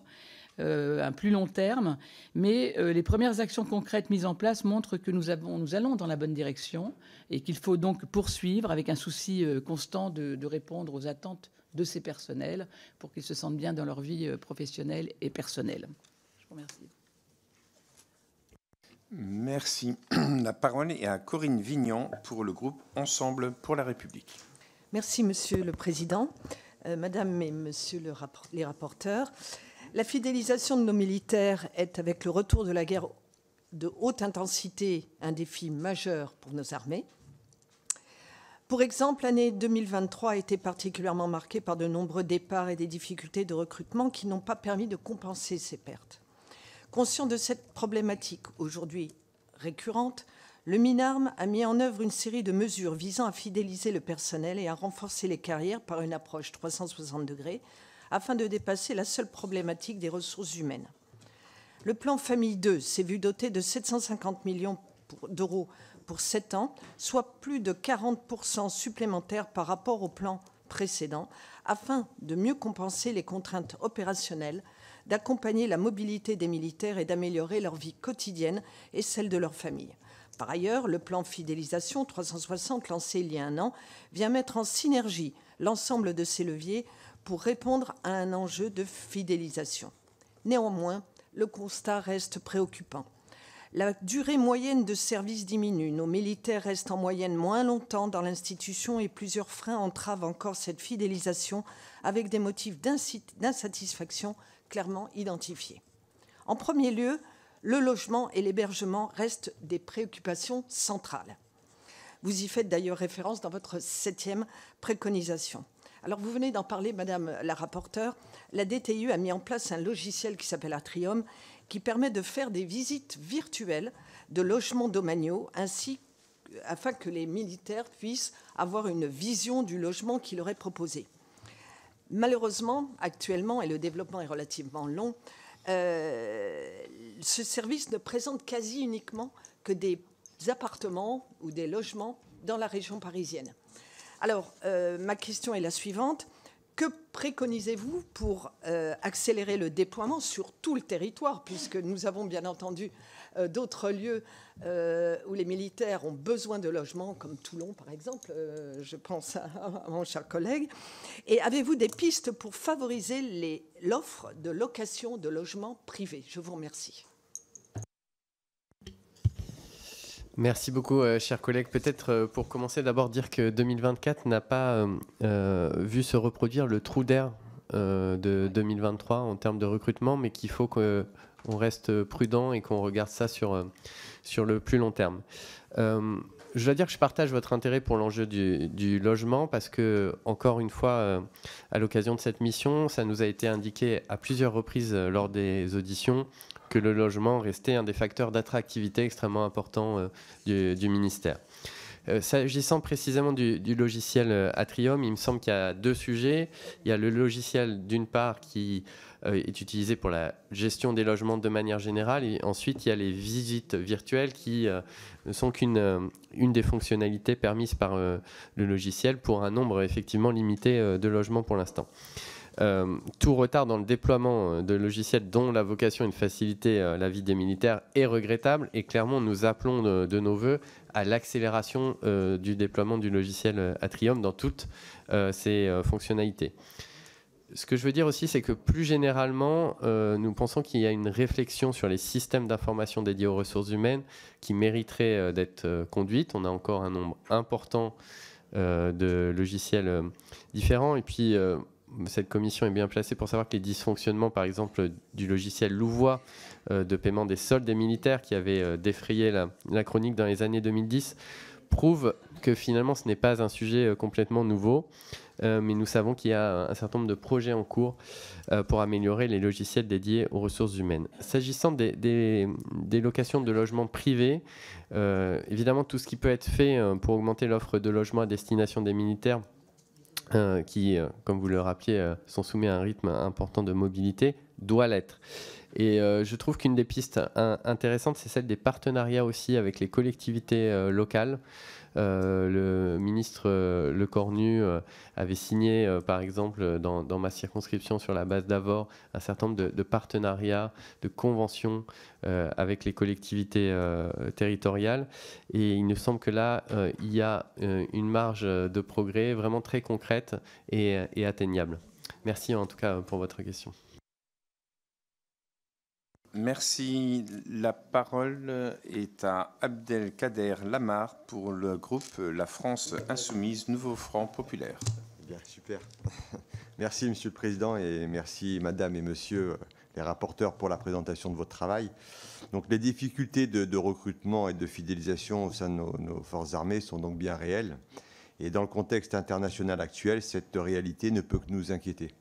un plus long terme, mais les premières actions concrètes mises en place montrent que nous allons dans la bonne direction et qu'il faut donc poursuivre avec un souci constant de répondre aux attentes de ces personnels pour qu'ils se sentent bien dans leur vie professionnelle et personnelle. Je vous remercie. Merci. La parole est à Corinne Vignon pour le groupe Ensemble pour la République. Merci, Monsieur le Président, Madame et Monsieur les rapporteurs. La fidélisation de nos militaires est, avec le retour de la guerre de haute intensité, un défi majeur pour nos armées. Pour exemple, l'année 2023 a été particulièrement marquée par de nombreux départs et des difficultés de recrutement qui n'ont pas permis de compenser ces pertes. Conscient de cette problématique aujourd'hui récurrente, le MINARM a mis en œuvre une série de mesures visant à fidéliser le personnel et à renforcer les carrières par une approche 360 degrés afin de dépasser la seule problématique des ressources humaines. Le plan Famille 2 s'est vu doté de 750 millions d'euros pour 7 ans, soit plus de 40% supplémentaires par rapport au plan précédent, afin de mieux compenser les contraintes opérationnelles, d'accompagner la mobilité des militaires et d'améliorer leur vie quotidienne et celle de leur famille. Par ailleurs, le plan fidélisation 360 lancé il y a un an vient mettre en synergie l'ensemble de ces leviers pour répondre à un enjeu de fidélisation. Néanmoins, le constat reste préoccupant. La durée moyenne de service diminue, nos militaires restent en moyenne moins longtemps dans l'institution et plusieurs freins entravent encore cette fidélisation avec des motifs d'insatisfaction clairement identifiés. En premier lieu, le logement et l'hébergement restent des préoccupations centrales. Vous y faites d'ailleurs référence dans votre 7e préconisation. Alors vous venez d'en parler, Madame la rapporteure, la DTU a mis en place un logiciel qui s'appelle Atrium, qui permet de faire des visites virtuelles de logements domaniaux, afin que les militaires puissent avoir une vision du logement qui leur est proposé. Malheureusement, actuellement, et le développement est relativement long, ce service ne présente quasi uniquement que des appartements ou des logements dans la région parisienne. Alors, ma question est la suivante. Que préconisez-vous pour accélérer le déploiement sur tout le territoire, puisque nous avons bien entendu d'autres lieux où les militaires ont besoin de logements, comme Toulon par exemple, je pense à mon cher collègue. Et avez-vous des pistes pour favoriser l'offre de location de logements privés? Je vous remercie. Merci beaucoup, chers collègues. Peut-être pour commencer, d'abord dire que 2024 n'a pas vu se reproduire le trou d'air de 2023 en termes de recrutement, mais qu'il faut qu'on reste prudent et qu'on regarde ça sur le plus long terme. Je dois dire que je partage votre intérêt pour l'enjeu du logement parce que, encore une fois, à l'occasion de cette mission, ça nous a été indiqué à plusieurs reprises lors des auditions que le logement restait un des facteurs d'attractivité extrêmement importants du ministère. S'agissant précisément du logiciel Atrium, il me semble qu'il y a deux sujets. Il y a le logiciel, d'une part, qui est utilisé pour la gestion des logements de manière générale. Et ensuite, il y a les visites virtuelles qui ne sont qu'une des fonctionnalités permises par le logiciel pour un nombre effectivement limité de logements pour l'instant. Tout retard dans le déploiement de logiciels dont la vocation est de faciliter la vie des militaires est regrettable et clairement nous appelons de nos voeux à l'accélération du déploiement du logiciel Atrium dans toutes ses fonctionnalités. Ce que je veux dire aussi, c'est que plus généralement, nous pensons qu'il y a une réflexion sur les systèmes d'information dédiés aux ressources humaines qui mériterait d'être conduite. On a encore un nombre important de logiciels différents et puis cette commission est bien placée pour savoir que les dysfonctionnements, par exemple, du logiciel Louvois de paiement des soldes des militaires qui avait défrayé la chronique dans les années 2010, prouvent que finalement ce n'est pas un sujet complètement nouveau, mais nous savons qu'il y a un certain nombre de projets en cours pour améliorer les logiciels dédiés aux ressources humaines. S'agissant des locations de logements privés, évidemment tout ce qui peut être fait pour augmenter l'offre de logements à destination des militaires qui, comme vous le rappeliez, sont soumis à un rythme important de mobilité, doit l'être. Et je trouve qu'une des pistes intéressantes, c'est celle des partenariats aussi avec les collectivités locales. Le ministre Lecornu avait signé, par exemple, dans ma circonscription sur la base d'Avord, un certain nombre de partenariats, de conventions avec les collectivités territoriales. Et il nous semble que là, il y a une marge de progrès vraiment très concrète et atteignable. Merci en tout cas pour votre question. Merci. La parole est à Abdelkader Lamar pour le groupe La France Insoumise Nouveau Front Populaire. Bien, super. Merci, Monsieur le Président, et merci, Madame et Monsieur les rapporteurs, pour la présentation de votre travail. Donc, les difficultés de recrutement et de fidélisation au sein de nos forces armées sont donc bien réelles. Et dans le contexte international actuel, cette réalité ne peut que nous inquiéter.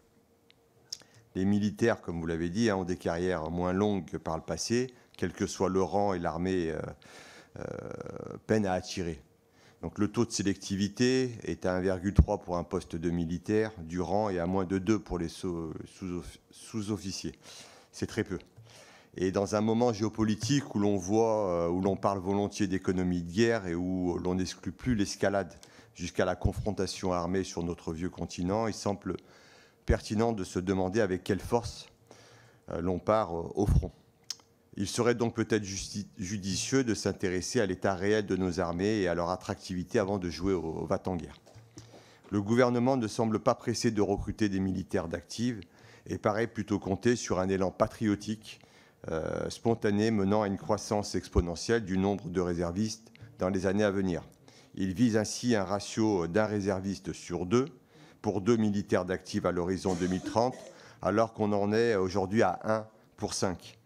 Les militaires, comme vous l'avez dit, ont des carrières moins longues que par le passé, quel que soit le rang, et l'armée peine à attirer. Donc le taux de sélectivité est à 1,3 pour un poste de militaire du rang et à moins de 2 pour les sous-officiers. C'est très peu. Et dans un moment géopolitique où l'on voit, où l'on parle volontiers d'économie de guerre et où l'on n'exclut plus l'escalade jusqu'à la confrontation armée sur notre vieux continent, il semble pertinent de se demander avec quelle force l'on part au front. Il serait donc peut-être judicieux de s'intéresser à l'état réel de nos armées et à leur attractivité avant de jouer au va-t-en-guerre. Le gouvernement ne semble pas pressé de recruter des militaires d'active et paraît plutôt compter sur un élan patriotique spontané menant à une croissance exponentielle du nombre de réservistes dans les années à venir. Il vise ainsi un ratio d'un réserviste sur 2 pour 2 militaires d'active à l'horizon 2030, alors qu'on en est aujourd'hui à 1 pour 5.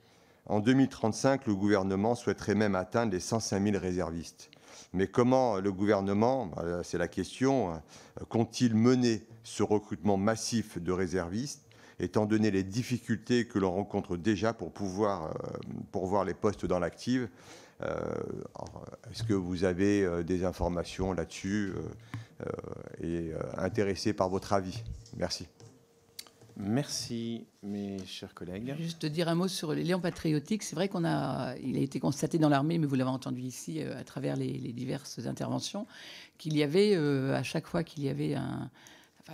En 2035, le gouvernement souhaiterait même atteindre les 105 000 réservistes. Mais comment le gouvernement, c'est la question, compte-t-il mener ce recrutement massif de réservistes, étant donné les difficultés que l'on rencontre déjà pour pourvoir les postes dans l'active? Est-ce que vous avez des informations là-dessus et intéressé par votre avis? Merci. Merci, mes chers collègues. Juste dire un mot sur l'élan patriotique. C'est vrai il a été constaté dans l'armée, mais vous l'avez entendu ici à travers les diverses interventions, qu'il y avait à chaque fois qu'il y avait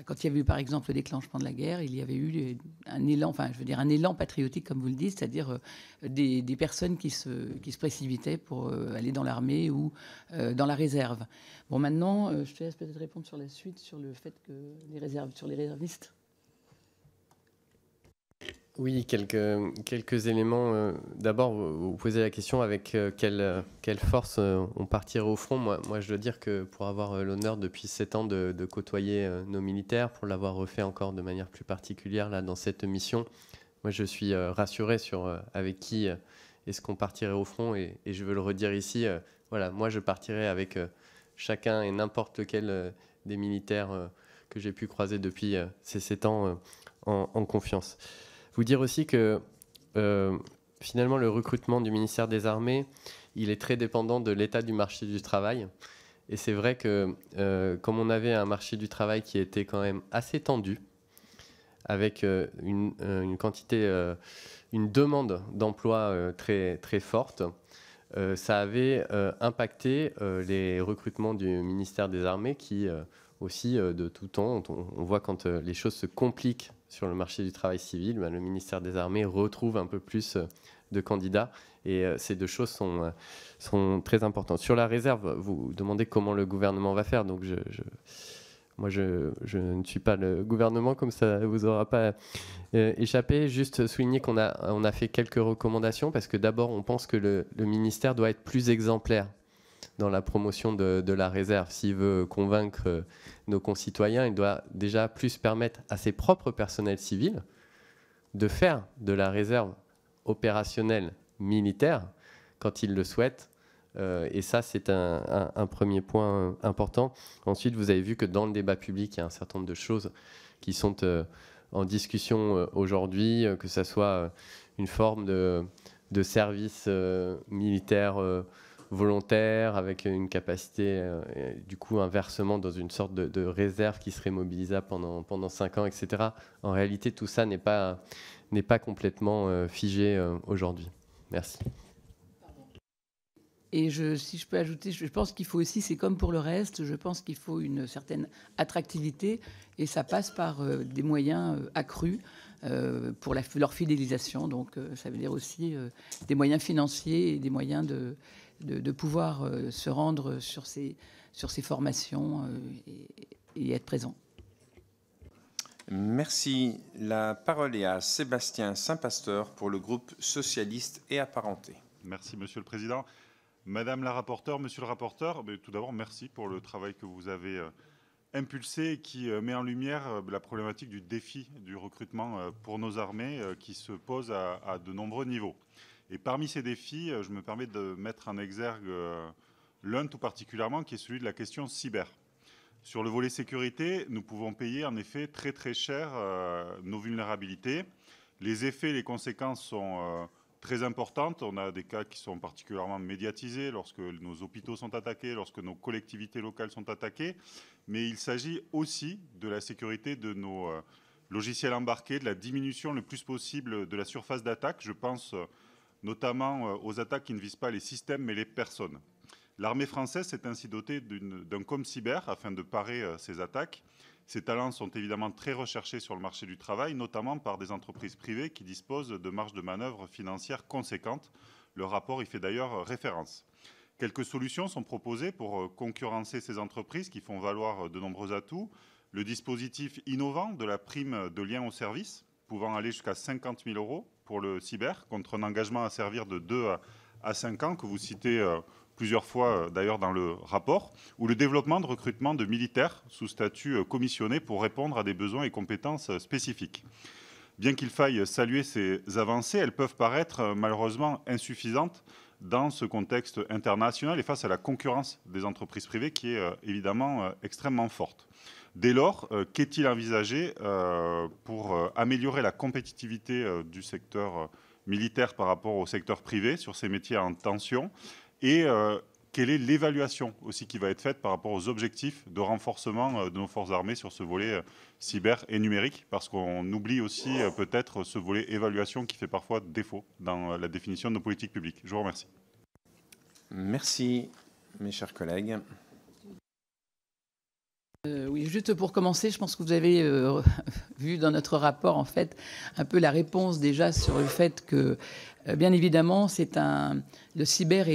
quand il y avait eu par exemple le déclenchement de la guerre, il y avait eu un élan, un élan patriotique comme vous le dites, c'est-à-dire des personnes qui se précipitaient pour aller dans l'armée ou dans la réserve. Bon, maintenant, je te laisse peut-être répondre sur la suite, sur le fait que sur les réservistes. Oui, quelques éléments. D'abord, vous posez la question avec quelle force on partirait au front. Moi, je dois dire que pour avoir l'honneur depuis 7 ans de côtoyer nos militaires, pour l'avoir refait encore de manière plus particulière là, dans cette mission, moi, je suis rassuré sur avec qui est-ce qu'on partirait au front. Et je veux le redire ici, voilà, moi, je partirais avec chacun et n'importe lequel des militaires que j'ai pu croiser depuis ces 7 ans en confiance. Vous dire aussi que finalement le recrutement du ministère des Armées, il est très dépendant de l'état du marché du travail. Et c'est vrai que comme on avait un marché du travail qui était quand même assez tendu, avec une quantité, une demande d'emploi très, très forte, ça avait impacté les recrutements du ministère des Armées qui aussi de tout temps, on voit quand les choses se compliquent sur le marché du travail civil, le ministère des Armées retrouve un peu plus de candidats et ces deux choses sont très importantes. Sur la réserve, vous demandez comment le gouvernement va faire, donc moi je ne suis pas le gouvernement, comme ça ne vous aura pas échappé. Juste souligner qu'on a fait quelques recommandations parce que d'abord on pense que le ministère doit être plus exemplaire dans la promotion de la réserve. S'il veut convaincre nos concitoyens, il doit déjà plus permettre à ses propres personnels civils de faire de la réserve opérationnelle militaire quand ils le souhaitent. Et ça, c'est un premier point important. Ensuite, vous avez vu que dans le débat public, il y a un certain nombre de choses qui sont en discussion aujourd'hui, que ce soit une forme de service militaire volontaire, avec une capacité, du coup, un versement dans une sorte de réserve qui serait mobilisable pendant 5 ans, etc. En réalité, tout ça n'est pas complètement figé aujourd'hui. Merci. Et si je peux ajouter, je pense qu'il faut aussi, c'est comme pour le reste, je pense qu'il faut une certaine attractivité et ça passe par des moyens accrus pour leur fidélisation. Donc ça veut dire aussi des moyens financiers et des moyens de pouvoir se rendre sur ces formations et être présent. Merci. La parole est à Sébastien Saint-Pasteur pour le groupe socialiste et apparenté. Merci, Monsieur le Président. Madame la rapporteure, Monsieur le rapporteur, tout d'abord, merci pour le travail que vous avez impulsé et qui met en lumière la problématique du défi du recrutement pour nos armées qui se pose à de nombreux niveaux. Et parmi ces défis, je me permets de mettre en exergue l'un tout particulièrement, qui est celui de la question cyber. Sur le volet sécurité, nous pouvons payer en effet très très cher nos vulnérabilités. Les effets et les conséquences sont très importantes. On a des cas qui sont particulièrement médiatisés lorsque nos hôpitaux sont attaqués, lorsque nos collectivités locales sont attaquées. Mais il s'agit aussi de la sécurité de nos logiciels embarqués, de la diminution le plus possible de la surface d'attaque. Je pense notamment aux attaques qui ne visent pas les systèmes mais les personnes. L'armée française s'est ainsi dotée d'un COM cyber afin de parer ces attaques. Ces talents sont évidemment très recherchés sur le marché du travail, notamment par des entreprises privées qui disposent de marges de manœuvre financières conséquentes. Le rapport y fait d'ailleurs référence. Quelques solutions sont proposées pour concurrencer ces entreprises qui font valoir de nombreux atouts. Le dispositif innovant de la prime de lien au service, pouvant aller jusqu'à 50 000 € pour le cyber, contre un engagement à servir de 2 à 5 ans, que vous citez plusieurs fois d'ailleurs dans le rapport, ou le développement de recrutement de militaires sous statut commissionné pour répondre à des besoins et compétences spécifiques. Bien qu'il faille saluer ces avancées, elles peuvent paraître malheureusement insuffisantes dans ce contexte international et face à la concurrence des entreprises privées qui est évidemment extrêmement forte. Dès lors, qu'est-il envisagé pour améliorer la compétitivité du secteur militaire par rapport au secteur privé sur ces métiers en tension, et quelle est l'évaluation aussi qui va être faite par rapport aux objectifs de renforcement de nos forces armées sur ce volet cyber et numérique, parce qu'on oublie aussi peut-être ce volet évaluation qui fait parfois défaut dans la définition de nos politiques publiques. Je vous remercie. Merci, mes chers collègues. Oui, juste pour commencer, je pense que vous avez vu dans notre rapport, en fait, un peu la réponse déjà sur le fait que, bien évidemment, le cyber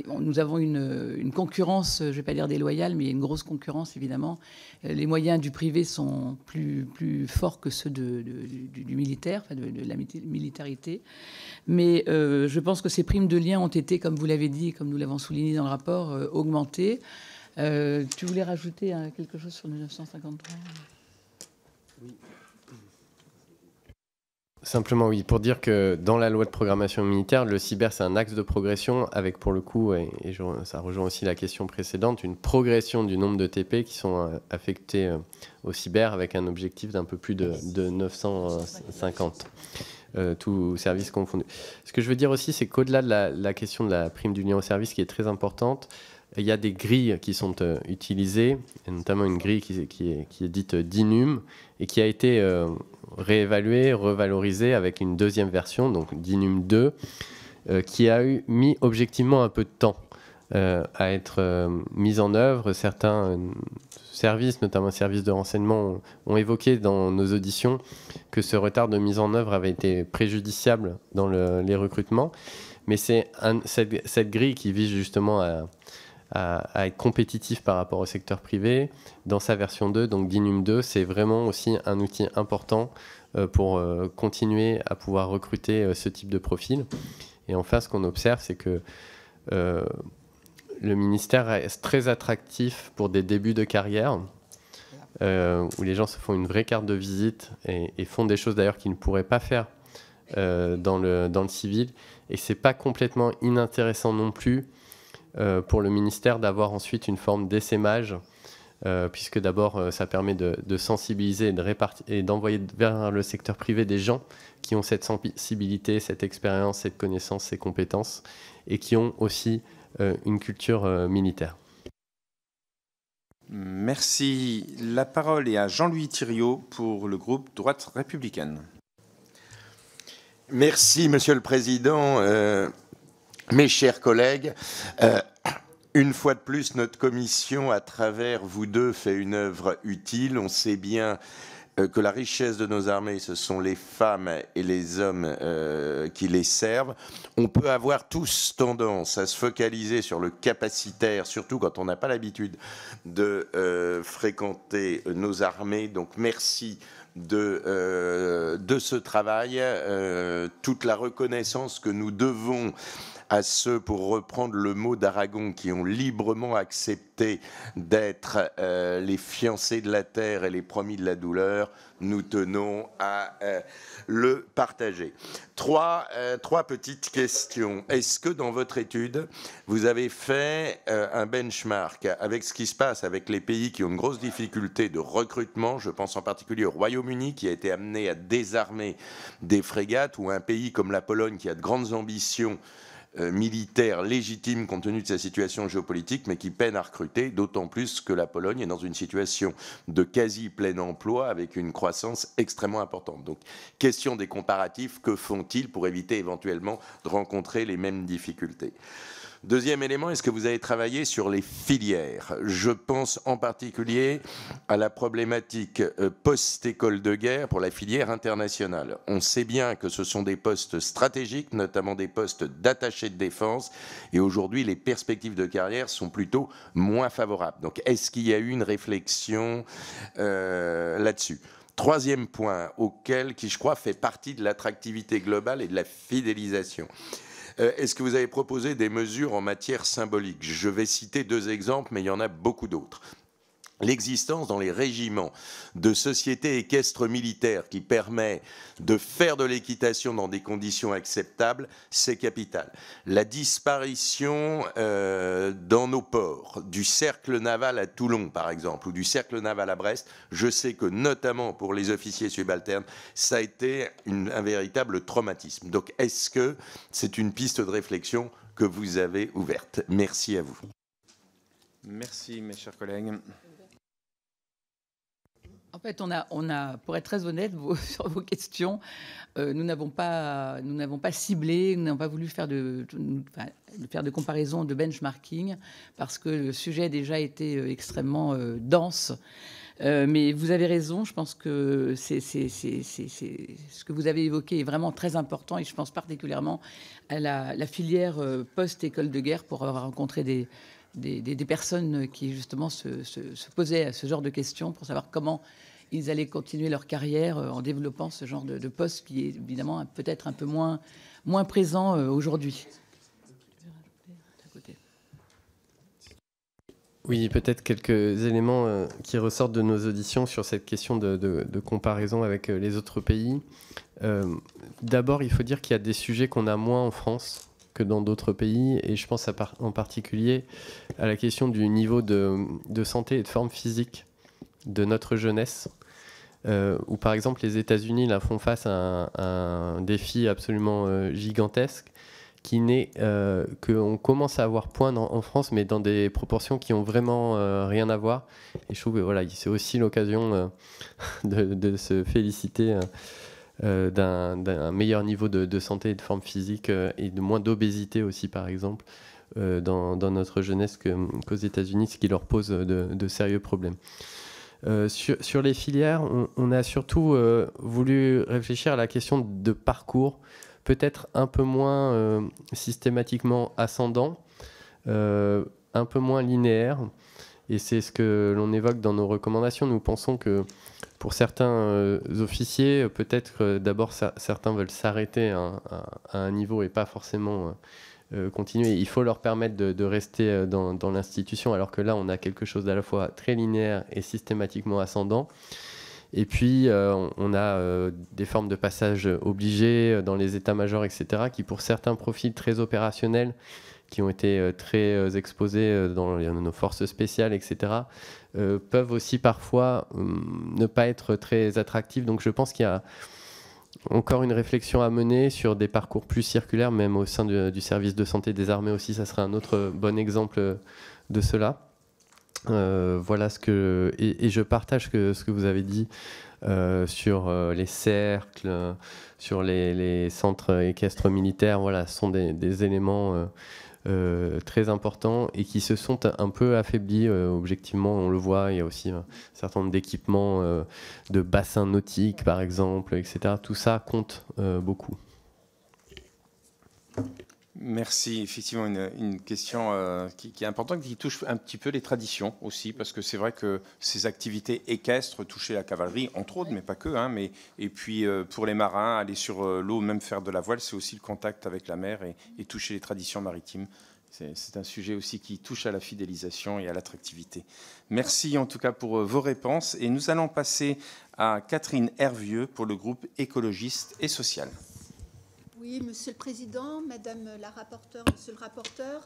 nous avons une concurrence, je ne vais pas dire déloyale, mais une grosse concurrence, évidemment. Les moyens du privé sont plus forts que ceux du militaire, enfin de la militarité. Mais je pense que ces primes de lien ont été, comme vous l'avez dit, comme nous l'avons souligné dans le rapport, augmentées. Tu voulais rajouter quelque chose sur le 953 ? Oui. Simplement, oui, pour dire que dans la loi de programmation militaire, le cyber, c'est un axe de progression avec, pour le coup, ça rejoint aussi la question précédente, une progression du nombre de TP qui sont affectés au cyber avec un objectif d'un peu plus de 950. Tous services confondus. Ce que je veux dire aussi, c'est qu'au-delà de la question de la prime du lien au service qui est très importante, il y a des grilles qui sont utilisées, et notamment une grille qui est dite DINUM et qui a été réévaluée, revalorisée avec une deuxième version, donc DINUM 2, qui a mis objectivement un peu de temps à être mise en œuvre. Certains services, notamment services de renseignement, ont évoqué dans nos auditions que ce retard de mise en œuvre avait été préjudiciable dans les recrutements. Mais c'est cette grille qui vise justement à être compétitif par rapport au secteur privé. Dans sa version 2, donc DINUM 2, c'est vraiment aussi un outil important pour continuer à pouvoir recruter ce type de profil. Et enfin, ce qu'on observe, c'est que le ministère reste très attractif pour des débuts de carrière, où les gens se font une vraie carte de visite et font des choses d'ailleurs qu'ils ne pourraient pas faire dans le civil. Et ce n'est pas complètement inintéressant non plus pour le ministère d'avoir ensuite une forme d'essaimage, puisque d'abord ça permet de sensibiliser et d'envoyer vers le secteur privé des gens qui ont cette sensibilité, cette expérience, cette connaissance, ces compétences, et qui ont aussi une culture militaire. Merci. La parole est à Jean-Louis Thiriot pour le groupe Droite républicaine. Merci, Monsieur le Président. Mes chers collègues, une fois de plus, notre commission, à travers vous deux, fait une œuvre utile. On sait bien que la richesse de nos armées, ce sont les femmes et les hommes qui les servent. On peut avoir tous tendance à se focaliser sur le capacitaire, surtout quand on n'a pas l'habitude de fréquenter nos armées. Donc merci de ce travail, toute la reconnaissance que nous devons à ceux, pour reprendre le mot d'Aragon, qui ont librement accepté d'être les fiancés de la terre et les promis de la douleur. Nous tenons à le partager. Trois petites questions. Est-ce que dans votre étude, vous avez fait un benchmark avec ce qui se passe avec les pays qui ont une grosse difficulté de recrutement? Je pense en particulier au Royaume-Uni, qui a été amené à désarmer des frégates, ou un pays comme la Pologne qui a de grandes ambitions militaire légitime compte tenu de sa situation géopolitique, mais qui peine à recruter, d'autant plus que la Pologne est dans une situation de quasi plein emploi avec une croissance extrêmement importante. Donc, question des comparatifs, que font-ils pour éviter éventuellement de rencontrer les mêmes difficultés? Deuxième élément, est-ce que vous avez travaillé sur les filières? Je pense en particulier à la problématique post-école de guerre pour la filière internationale. On sait bien que ce sont des postes stratégiques, notamment des postes d'attachés de défense, et aujourd'hui les perspectives de carrière sont plutôt moins favorables. Donc est-ce qu'il y a eu une réflexion là-dessus? Troisième point, qui je crois fait partie de l'attractivité globale et de la fidélisation. Est-ce que vous avez proposé des mesures en matière symbolique? Je vais citer 2 exemples, mais il y en a beaucoup d'autres. L'existence dans les régiments de sociétés équestres militaires qui permet de faire de l'équitation dans des conditions acceptables, c'est capital. La disparition dans nos ports du cercle naval à Toulon, par exemple, ou du cercle naval à Brest, je sais que notamment pour les officiers subalternes, ça a été un véritable traumatisme. Donc est-ce que c'est une piste de réflexion que vous avez ouverte? Merci à vous. Merci, mes chers collègues. En fait, on a, pour être très honnête, sur vos questions, nous n'avons pas ciblé, nous n'avons pas voulu faire de comparaison, de benchmarking, parce que le sujet a déjà été extrêmement dense. Mais vous avez raison, je pense que ce que vous avez évoqué est vraiment très important, et je pense particulièrement à la filière post-école de guerre, pour avoir rencontré des personnes qui justement se posaient à ce genre de questions pour savoir comment ils allaient continuer leur carrière en développant ce genre de poste qui est évidemment peut-être un peu moins présent aujourd'hui. Oui, peut-être quelques éléments qui ressortent de nos auditions sur cette question de comparaison avec les autres pays. D'abord, il faut dire qu'il y a des sujets qu'on a moins en France que dans d'autres pays, et je pense en particulier à la question du niveau de santé et de forme physique de notre jeunesse, où par exemple les États-Unis là, font face à un défi absolument gigantesque, qui n'est qu'on commence à avoir point en France, mais dans des proportions qui ont vraiment rien à voir. Et je trouve que voilà, c'est aussi l'occasion de se féliciter d'un meilleur niveau de santé et de forme physique, et de moins d'obésité aussi, par exemple, dans notre jeunesse qu'aux États-Unis, ce qui leur pose de sérieux problèmes. Sur les filières, on a surtout voulu réfléchir à la question de parcours, peut-être un peu moins systématiquement ascendant, un peu moins linéaire, et c'est ce que l'on évoque dans nos recommandations. Nous pensons que pour certains officiers, peut-être d'abord certains veulent s'arrêter à un niveau et pas forcément continuer. Il faut leur permettre de rester dans l'institution, alors que là on a quelque chose d'à la fois très linéaire et systématiquement ascendant. Et puis on a des formes de passage obligés dans les états-majors, etc., qui pour certains profils très opérationnels, qui ont été très exposés dans nos forces spéciales, etc., peuvent aussi parfois ne pas être très attractifs. Donc je pense qu'il y a encore une réflexion à mener sur des parcours plus circulaires, même au sein du service de santé des armées aussi. Ça serait un autre bon exemple de cela. Voilà ce que... Et je partage ce que vous avez dit sur les cercles, sur les centres équestres militaires. Voilà, ce sont des éléments très importants et qui se sont un peu affaiblis objectivement, on le voit. Il y a aussi un certain nombre d'équipements de bassins nautiques, par exemple, etc. Tout ça compte beaucoup. Merci. Effectivement, une question qui est importante, qui touche un petit peu les traditions aussi, parce que c'est vrai que ces activités équestres touchaient la cavalerie, entre autres, mais pas que. Et puis, pour les marins, aller sur l'eau, même faire de la voile, c'est aussi le contact avec la mer et toucher les traditions maritimes. C'est un sujet aussi qui touche à la fidélisation et à l'attractivité. Merci en tout cas pour vos réponses. Et nous allons passer à Catherine Hervieux pour le groupe écologiste et social. Oui, Monsieur le Président, Madame la rapporteure, Monsieur le rapporteur,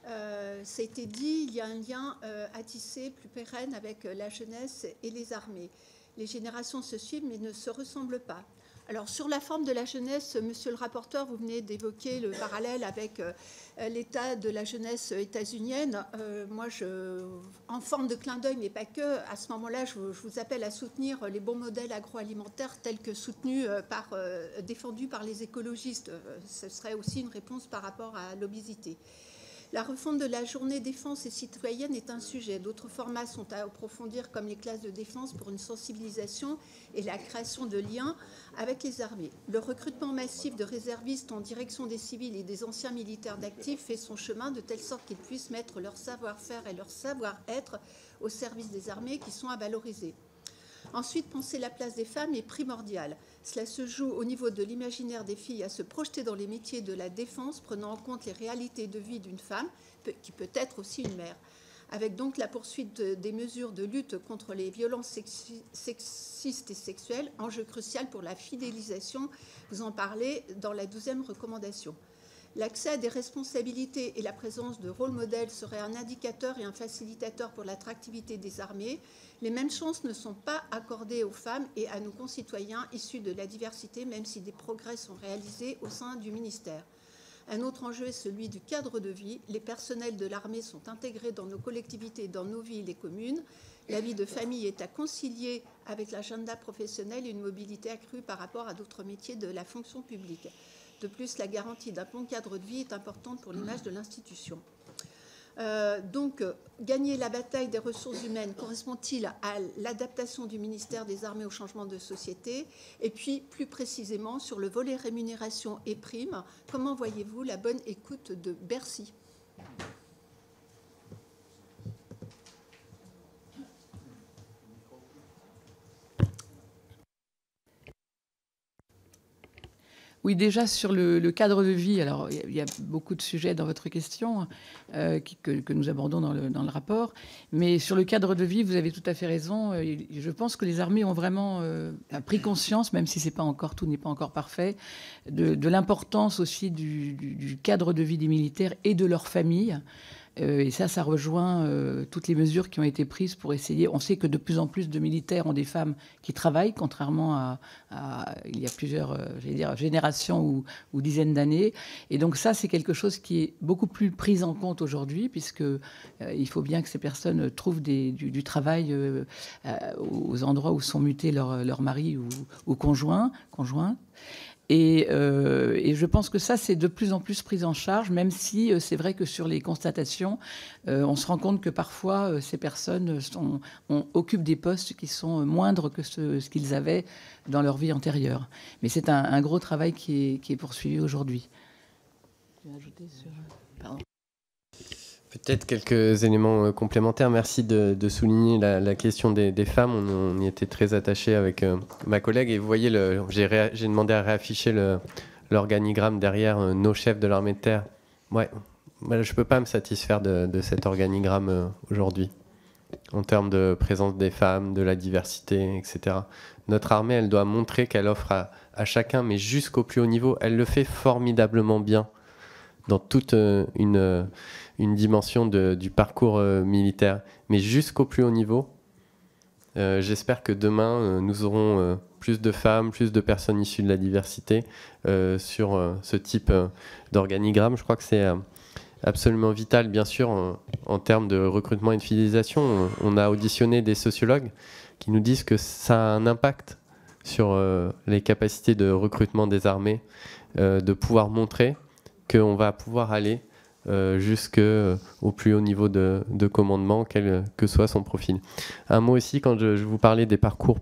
ça a été dit, il y a un lien à tisser plus pérenne avec la jeunesse et les armées. Les générations se suivent mais ne se ressemblent pas. Alors, sur la forme de la jeunesse, Monsieur le rapporteur, vous venez d'évoquer le parallèle avec l'état de la jeunesse états-unienne. Moi, en forme de clin d'œil, mais pas que, à ce moment-là, je vous appelle à soutenir les bons modèles agroalimentaires tels que défendus par les écologistes. Ce serait aussi une réponse par rapport à l'obésité. La refonte de la journée défense et citoyenne est un sujet. D'autres formats sont à approfondir, comme les classes de défense pour une sensibilisation et la création de liens avec les armées. Le recrutement massif de réservistes en direction des civils et des anciens militaires d'actifs fait son chemin de telle sorte qu'ils puissent mettre leur savoir-faire et leur savoir-être au service des armées qui sont à valoriser. Ensuite, penser la place des femmes est primordial. Cela se joue au niveau de l'imaginaire des filles à se projeter dans les métiers de la défense, prenant en compte les réalités de vie d'une femme, qui peut être aussi une mère. Avec donc la poursuite des mesures de lutte contre les violences sexistes et sexuelles, enjeu crucial pour la fidélisation, vous en parlez dans la 12e recommandation. L'accès à des responsabilités et la présence de rôle modèles serait un indicateur et un facilitateur pour l'attractivité des armées. Les mêmes chances ne sont pas accordées aux femmes et à nos concitoyens issus de la diversité, même si des progrès sont réalisés au sein du ministère. Un autre enjeu est celui du cadre de vie. Les personnels de l'armée sont intégrés dans nos collectivités, dans nos villes et communes. La vie de famille est à concilier avec l'agenda professionnel et une mobilité accrue par rapport à d'autres métiers de la fonction publique. De plus, la garantie d'un bon cadre de vie est importante pour l'image de l'institution. Donc, gagner la bataille des ressources humaines correspond-il à l'adaptation du ministère des Armées au changement de société? Et puis, plus précisément, sur le volet rémunération et primes, comment voyez-vous la bonne écoute de Bercy? Oui, déjà sur le cadre de vie, alors il y a beaucoup de sujets dans votre question que nous abordons dans le rapport, mais sur le cadre de vie, vous avez tout à fait raison. Je pense que les armées ont vraiment pris conscience, même si c'est pas encore, tout n'est pas encore parfait, de l'importance aussi du cadre de vie des militaires et de leurs familles. Et ça rejoint toutes les mesures qui ont été prises pour essayer. On sait que de plus en plus de militaires ont des femmes qui travaillent, contrairement à il y a plusieurs générations ou dizaines d'années. Et donc ça, c'est quelque chose qui est beaucoup plus pris en compte aujourd'hui, puisque il faut bien que ces personnes trouvent du travail aux endroits où sont mutés leurs maris ou conjoints. Et je pense que ça, c'est de plus en plus pris en charge, même si c'est vrai que sur les constatations, on se rend compte que parfois, ces personnes occupent des postes qui sont moindres que ce qu'ils avaient dans leur vie antérieure. Mais c'est un gros travail qui est poursuivi aujourd'hui. Tu veux ajouter sur... Pardon. Peut-être quelques éléments complémentaires. Merci de souligner la question des femmes. On y était très attachés avec ma collègue. Et vous voyez, j'ai demandé à réafficher l'organigramme derrière nos chefs de l'armée de terre. Ouais, moi, je ne peux pas me satisfaire de cet organigramme aujourd'hui, en termes de présence des femmes, de la diversité, etc. Notre armée, elle doit montrer qu'elle offre à chacun, mais jusqu'au plus haut niveau. Elle le fait formidablement bien dans toute une dimension du parcours militaire, mais jusqu'au plus haut niveau. J'espère que demain, nous aurons plus de femmes, plus de personnes issues de la diversité sur ce type d'organigramme. Je crois que c'est absolument vital, bien sûr, en termes de recrutement et de fidélisation. On a auditionné des sociologues qui nous disent que ça a un impact sur les capacités de recrutement des armées, de pouvoir montrer qu'on va pouvoir aller jusqu'au plus haut niveau de commandement, quel que soit son profil. Un mot aussi, quand je vous parlais des parcours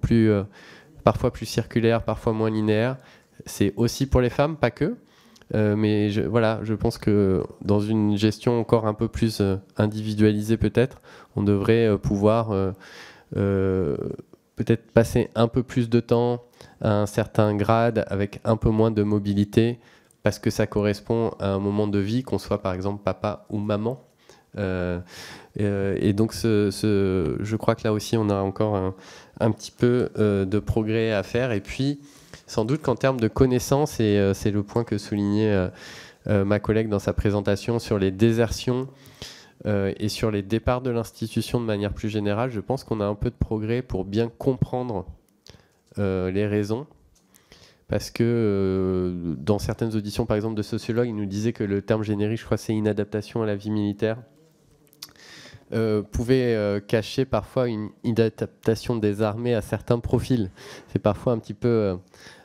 parfois plus circulaires, parfois moins linéaires, c'est aussi pour les femmes, pas que. Mais je pense que dans une gestion encore un peu plus individualisée peut-être, on devrait pouvoir peut-être passer un peu plus de temps à un certain grade avec un peu moins de mobilité, parce que ça correspond à un moment de vie, qu'on soit par exemple papa ou maman. Et donc je crois que là aussi on a encore un petit peu de progrès à faire. Et puis sans doute qu'en termes de connaissances, et c'est le point que soulignait ma collègue dans sa présentation sur les désertions et sur les départs de l'institution de manière plus générale, je pense qu'on a un peu de progrès pour bien comprendre les raisons. Parce que dans certaines auditions, par exemple, de sociologues, ils nous disaient que le terme générique, je crois, c'est inadaptation à la vie militaire, pouvait cacher parfois une inadaptation des armées à certains profils. C'est parfois un petit peu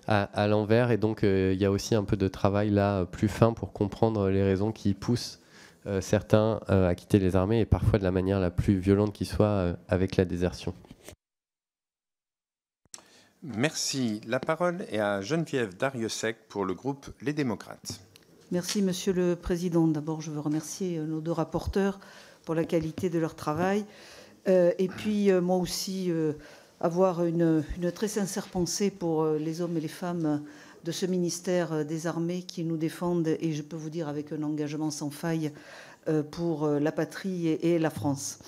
à l'envers, et donc il y a aussi un peu de travail là plus fin pour comprendre les raisons qui poussent certains à quitter les armées, et parfois de la manière la plus violente qui soit, avec la désertion. Merci. La parole est à Geneviève Dariussec pour le groupe Les Démocrates. Merci, Monsieur le Président. D'abord, je veux remercier nos deux rapporteurs pour la qualité de leur travail. Et puis, moi aussi, avoir une très sincère pensée pour les hommes et les femmes de ce ministère des Armées qui nous défendent, et je peux vous dire avec un engagement sans faille pour la patrie et la France.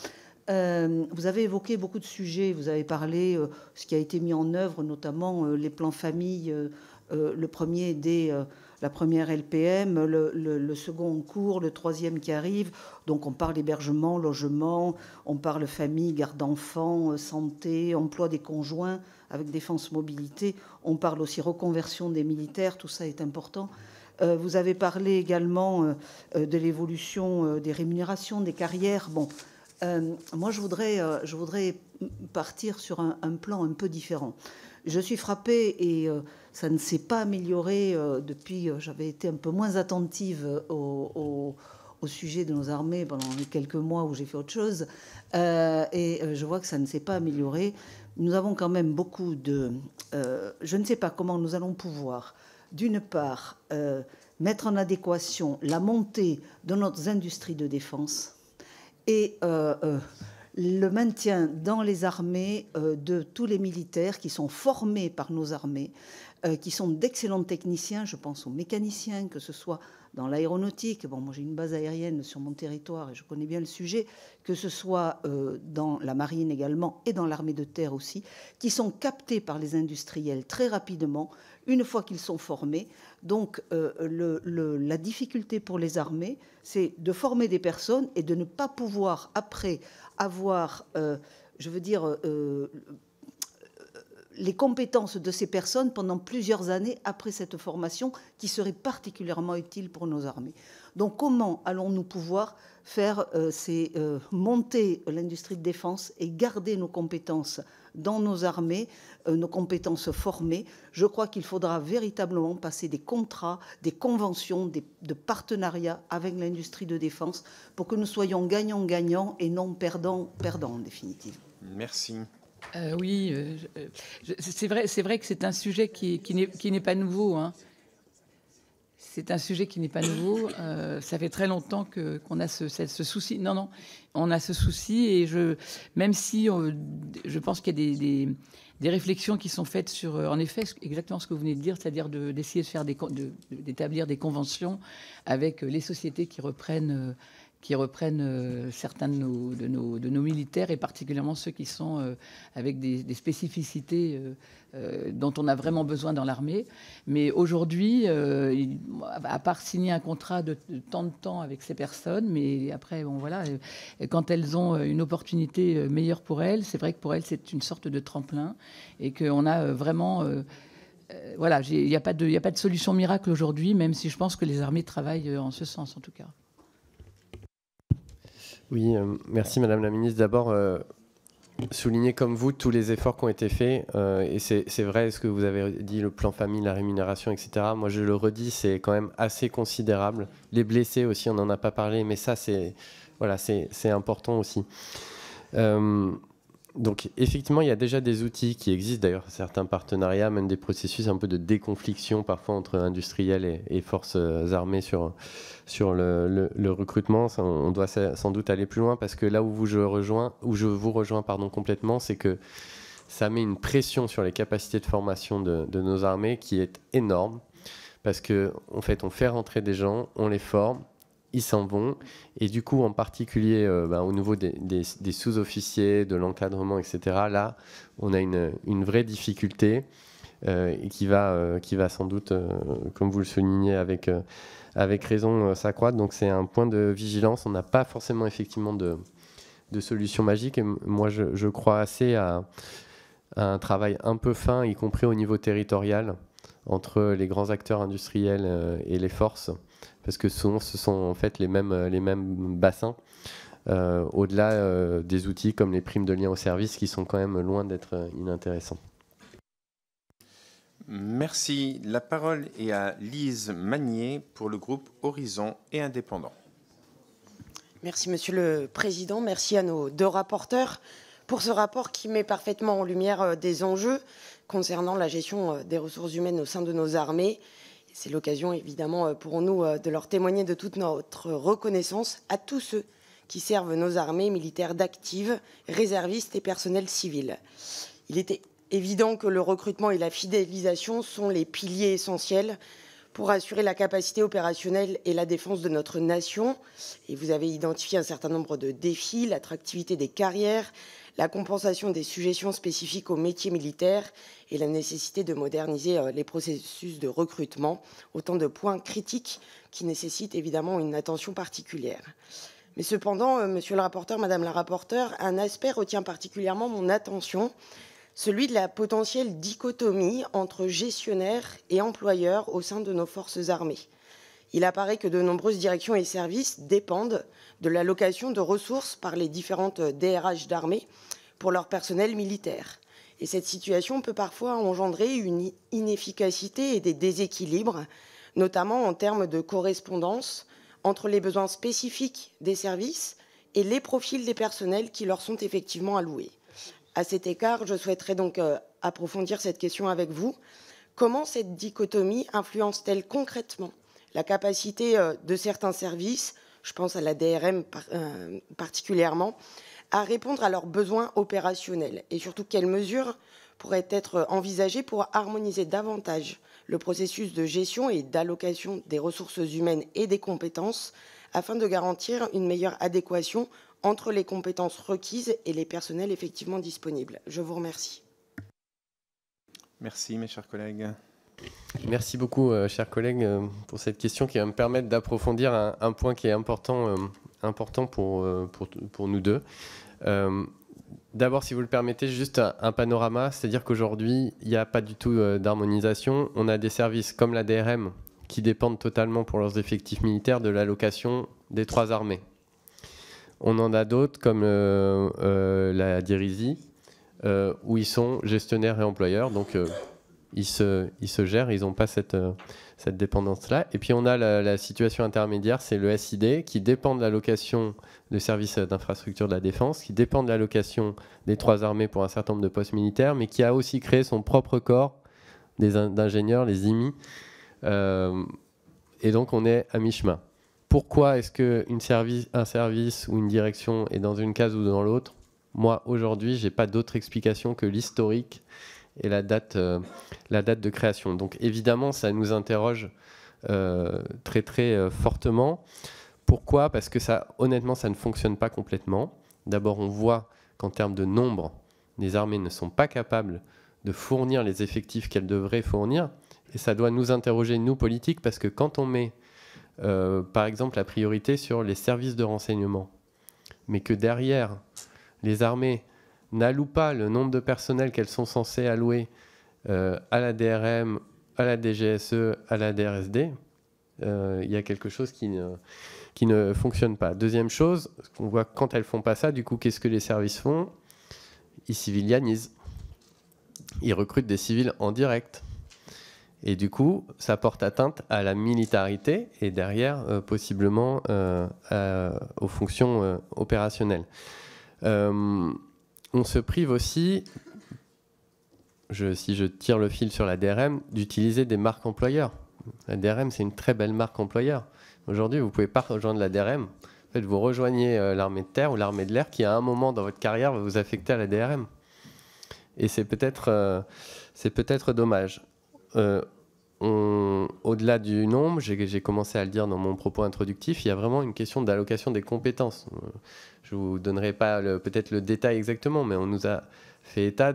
Vous avez évoqué beaucoup de sujets. Vous avez parlé ce qui a été mis en œuvre, notamment les plans famille, le premier dès la première LPM, le second en cours, le troisième qui arrive. Donc on parle hébergement, logement, on parle famille, garde d'enfants, santé, emploi des conjoints avec défense mobilité. On parle aussi reconversion des militaires, tout ça est important. Vous avez parlé également de l'évolution des rémunérations, des carrières. Bon, moi je voudrais partir sur un plan un peu différent. Je suis frappée, et ça ne s'est pas amélioré depuis. J'avais été un peu moins attentive au sujet de nos armées pendant les quelques mois où j'ai fait autre chose. Et je vois que ça ne s'est pas amélioré. Nous avons quand même beaucoup de... je ne sais pas comment nous allons pouvoir, d'une part, mettre en adéquation la montée de notre industrie de défense et le maintien dans les armées de tous les militaires qui sont formés par nos armées, qui sont d'excellents techniciens. Je pense aux mécaniciens, que ce soit dans l'aéronautique. Bon, moi j'ai une base aérienne sur mon territoire et je connais bien le sujet, que ce soit dans la marine également et dans l'armée de terre aussi, qui sont captés par les industriels très rapidement, une fois qu'ils sont formés. Donc la difficulté pour les armées, c'est de former des personnes et de ne pas pouvoir après avoir, les compétences de ces personnes pendant plusieurs années après cette formation qui serait particulièrement utile pour nos armées. Donc comment allons-nous pouvoir faire monter l'industrie de défense et garder nos compétences dans nos armées, nos compétences formées? Je crois qu'il faudra véritablement passer des contrats, des conventions, de partenariats avec l'industrie de défense pour que nous soyons gagnants-gagnants et non perdants-perdants en définitive. Merci. Oui, c'est vrai que c'est un sujet qui n'est pas nouveau. Hein. C'est un sujet qui n'est pas nouveau. Ça fait très longtemps qu'on a ce souci. Non, on a ce souci. Et même si je pense qu'il y a des réflexions qui sont faites sur, en effet, exactement ce que vous venez de dire, c'est-à-dire d'essayer de faire d'établir des conventions avec les sociétés qui reprennent certains de nos militaires, et particulièrement ceux qui sont avec des spécificités dont on a vraiment besoin dans l'armée. Mais aujourd'hui, à part signer un contrat de tant de temps avec ces personnes, mais après, bon, voilà, quand elles ont une opportunité meilleure pour elles, c'est vrai que pour elles, c'est une sorte de tremplin, et qu'on a vraiment... voilà, il n'y a pas de solution miracle aujourd'hui, même si je pense que les armées travaillent en ce sens, en tout cas. Oui, merci Madame la Ministre. D'abord, souligner comme vous tous les efforts qui ont été faits. Et c'est vrai ce que vous avez dit, le plan famille, la rémunération, etc. Moi, je le redis, c'est quand même assez considérable. Les blessés aussi, on n'en a pas parlé, mais ça, c'est important aussi. Donc, effectivement, il y a déjà des outils qui existent, d'ailleurs, certains partenariats, même des processus un peu de déconfliction parfois entre industriels et forces armées sur le recrutement. Ça, on doit sans doute aller plus loin, parce que là où je vous rejoins complètement, c'est que ça met une pression sur les capacités de formation de nos armées qui est énorme, parce qu'en fait, on fait rentrer des gens, on les forme, ils s'en vont, et du coup, en particulier au niveau des sous-officiers, de l'encadrement, etc., là, on a une vraie difficulté et qui va sans doute, comme vous le soulignez avec raison, s'accroître. Donc c'est un point de vigilance. On n'a pas forcément effectivement de solution magique, et moi je crois assez à un travail un peu fin, y compris au niveau territorial, entre les grands acteurs industriels et les forces, parce que souvent ce sont en fait les mêmes bassins, au-delà des outils comme les primes de lien au service, qui sont quand même loin d'être inintéressants. Merci. La parole est à Lise Magnier pour le groupe Horizon et Indépendants. Merci Monsieur le Président, merci à nos deux rapporteurs pour ce rapport qui met parfaitement en lumière des enjeux concernant la gestion des ressources humaines au sein de nos armées. C'est l'occasion évidemment pour nous de leur témoigner de toute notre reconnaissance à tous ceux qui servent nos armées militaires d'actives, réservistes et personnels civils. Il était évident que le recrutement et la fidélisation sont les piliers essentiels pour assurer la capacité opérationnelle et la défense de notre nation. Et vous avez identifié un certain nombre de défis, l'attractivité des carrières, la compensation des sujétions spécifiques aux métiers militaires et la nécessité de moderniser les processus de recrutement, autant de points critiques qui nécessitent évidemment une attention particulière. Mais cependant, monsieur le rapporteur, madame la rapporteure, un aspect retient particulièrement mon attention, celui de la potentielle dichotomie entre gestionnaires et employeurs au sein de nos forces armées. Il apparaît que de nombreuses directions et services dépendent de l'allocation de ressources par les différentes DRH d'armée pour leur personnel militaire. Et cette situation peut parfois engendrer une inefficacité et des déséquilibres, notamment en termes de correspondance entre les besoins spécifiques des services et les profils des personnels qui leur sont effectivement alloués. À cet égard, je souhaiterais donc approfondir cette question avec vous. Comment cette dichotomie influence-t-elle concrètement la capacité de certains services, je pense à la DRM particulièrement, à répondre à leurs besoins opérationnels? Et surtout, quelles mesures pourraient être envisagées pour harmoniser davantage le processus de gestion et d'allocation des ressources humaines et des compétences afin de garantir une meilleure adéquation entre les compétences requises et les personnels effectivement disponibles? Je vous remercie. Merci, mes chers collègues. Merci beaucoup, chers collègues, pour cette question qui va me permettre d'approfondir un point qui est important pour nous deux. D'abord, si vous le permettez, juste un panorama, c'est-à-dire qu'aujourd'hui, il n'y a pas du tout d'harmonisation. On a des services comme la DRM qui dépendent totalement pour leurs effectifs militaires de l'allocation des 3 armées. On en a d'autres comme la DIRISI, où ils sont gestionnaires et employeurs, donc ils se gèrent, ils n'ont pas cette dépendance-là. Et puis on a la situation intermédiaire, c'est le SID, qui dépend de l'allocation de services d'infrastructure de la défense, qui dépend de l'allocation des 3 armées pour un certain nombre de postes militaires, mais qui a aussi créé son propre corps d'ingénieurs, les IMI. Et donc on est à mi-chemin. Pourquoi est-ce qu'un service ou une direction est dans une case ou dans l'autre? Moi, aujourd'hui, je n'ai pas d'autre explication que l'historique et la date de création. Donc évidemment, ça nous interroge très très fortement. Pourquoi? Parce que honnêtement, ça ne fonctionne pas complètement. D'abord, on voit qu'en termes de nombre, les armées ne sont pas capables de fournir les effectifs qu'elles devraient fournir. Et ça doit nous interroger, nous, politiques, parce que quand on met, par exemple, la priorité sur les services de renseignement, mais que derrière, les armées n'allouent pas le nombre de personnel qu'elles sont censées allouer à la DRM, à la DGSE, à la DRSD, il y a quelque chose qui ne fonctionne pas. Deuxième chose, on voit quand elles ne font pas ça, du coup, qu'est-ce que les services font? Ils civilianisent. Ils recrutent des civils en direct. Et du coup, ça porte atteinte à la militarité et derrière, possiblement, aux fonctions opérationnelles. On se prive aussi, si je tire le fil sur la DRM, d'utiliser des marques employeurs. La DRM, c'est une très belle marque employeur. Aujourd'hui, vous ne pouvez pas rejoindre la DRM. En fait, vous rejoignez l'armée de terre ou l'armée de l'air qui, à un moment dans votre carrière, va vous affecter à la DRM. Et c'est peut-être dommage. Au-delà du nombre, j'ai commencé à le dire dans mon propos introductif, il y a vraiment une question d'allocation des compétences. Je ne vous donnerai pas peut-être le détail exactement, mais on nous a fait état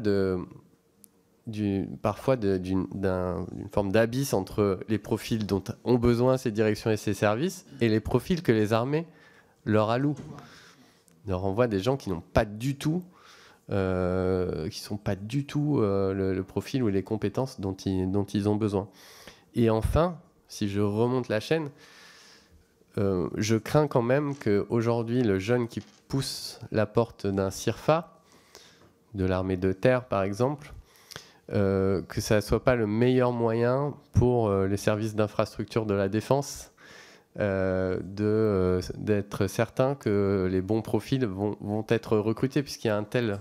parfois d'une forme d'abysse entre les profils dont ont besoin ces directions et ces services et les profils que les armées leur allouent. On leur envoie des gens qui n'ont pas du tout le profil ou les compétences dont ils ont besoin. Et enfin, si je remonte la chaîne, je crains quand même qu'aujourd'hui, le jeune qui pousse la porte d'un CIRFA, de l'armée de terre par exemple, que ça ne soit pas le meilleur moyen pour les services d'infrastructure de la défense d'être certain que les bons profils vont être recrutés, puisqu'il y a un tel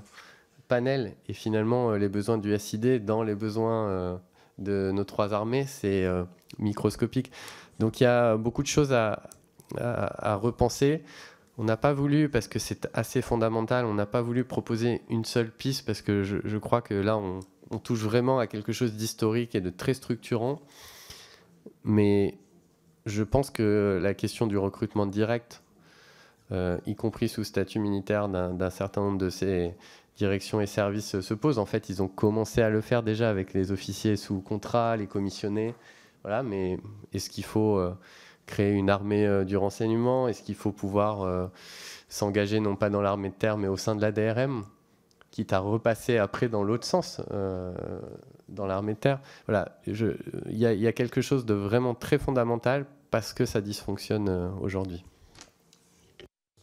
panel, et finalement les besoins du SID dans les besoins de nos 3 armées, c'est microscopique. Donc il y a beaucoup de choses à repenser. On n'a pas voulu, parce que c'est assez fondamental, on n'a pas voulu proposer une seule piste, parce que je crois que là, on touche vraiment à quelque chose d'historique et de très structurant. Mais je pense que la question du recrutement direct, y compris sous statut militaire d'un certain nombre de ces directions et services, se pose. En fait, ils ont commencé à le faire déjà avec les officiers sous contrat, les commissionnés. Voilà, mais est-ce qu'il faut créer une armée du renseignement? Est-ce qu'il faut pouvoir s'engager non pas dans l'armée de terre, mais au sein de la DRM, quitte à repasser après dans l'autre sens, dans l'armée de terre? Voilà, il y a quelque chose de vraiment très fondamental parce que ça dysfonctionne aujourd'hui.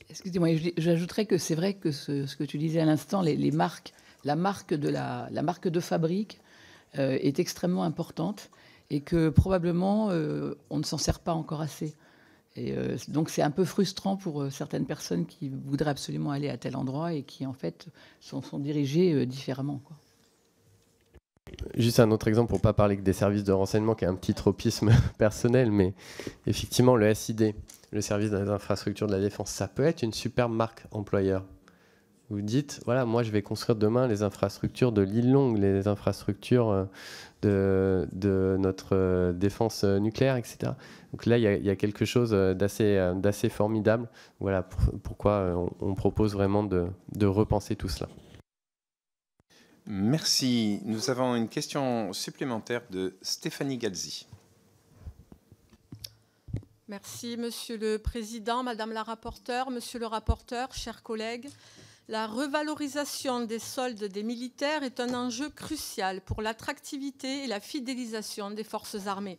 Excusez-moi, j'ajouterais que c'est vrai que ce que tu disais à l'instant, les marques, la marque de fabrique est extrêmement importante et que probablement on ne s'en sert pas encore assez. Et donc c'est un peu frustrant pour certaines personnes qui voudraient absolument aller à tel endroit et qui en fait sont dirigées différemment, quoi. Juste un autre exemple pour ne pas parler que des services de renseignement, qui est un petit tropisme personnel, mais effectivement le SID, le service des infrastructures de la défense, ça peut être une superbe marque employeur. Vous dites, voilà, moi je vais construire demain les infrastructures de l'île Longue, les infrastructures de notre défense nucléaire, etc. Donc là, il y a quelque chose d'assez formidable. Voilà pourquoi on propose vraiment de repenser tout cela. Merci. Nous avons une question supplémentaire de Stéphanie Galzi. Merci, Monsieur le Président, Madame la rapporteure, Monsieur le rapporteur, chers collègues. La revalorisation des soldes des militaires est un enjeu crucial pour l'attractivité et la fidélisation des forces armées.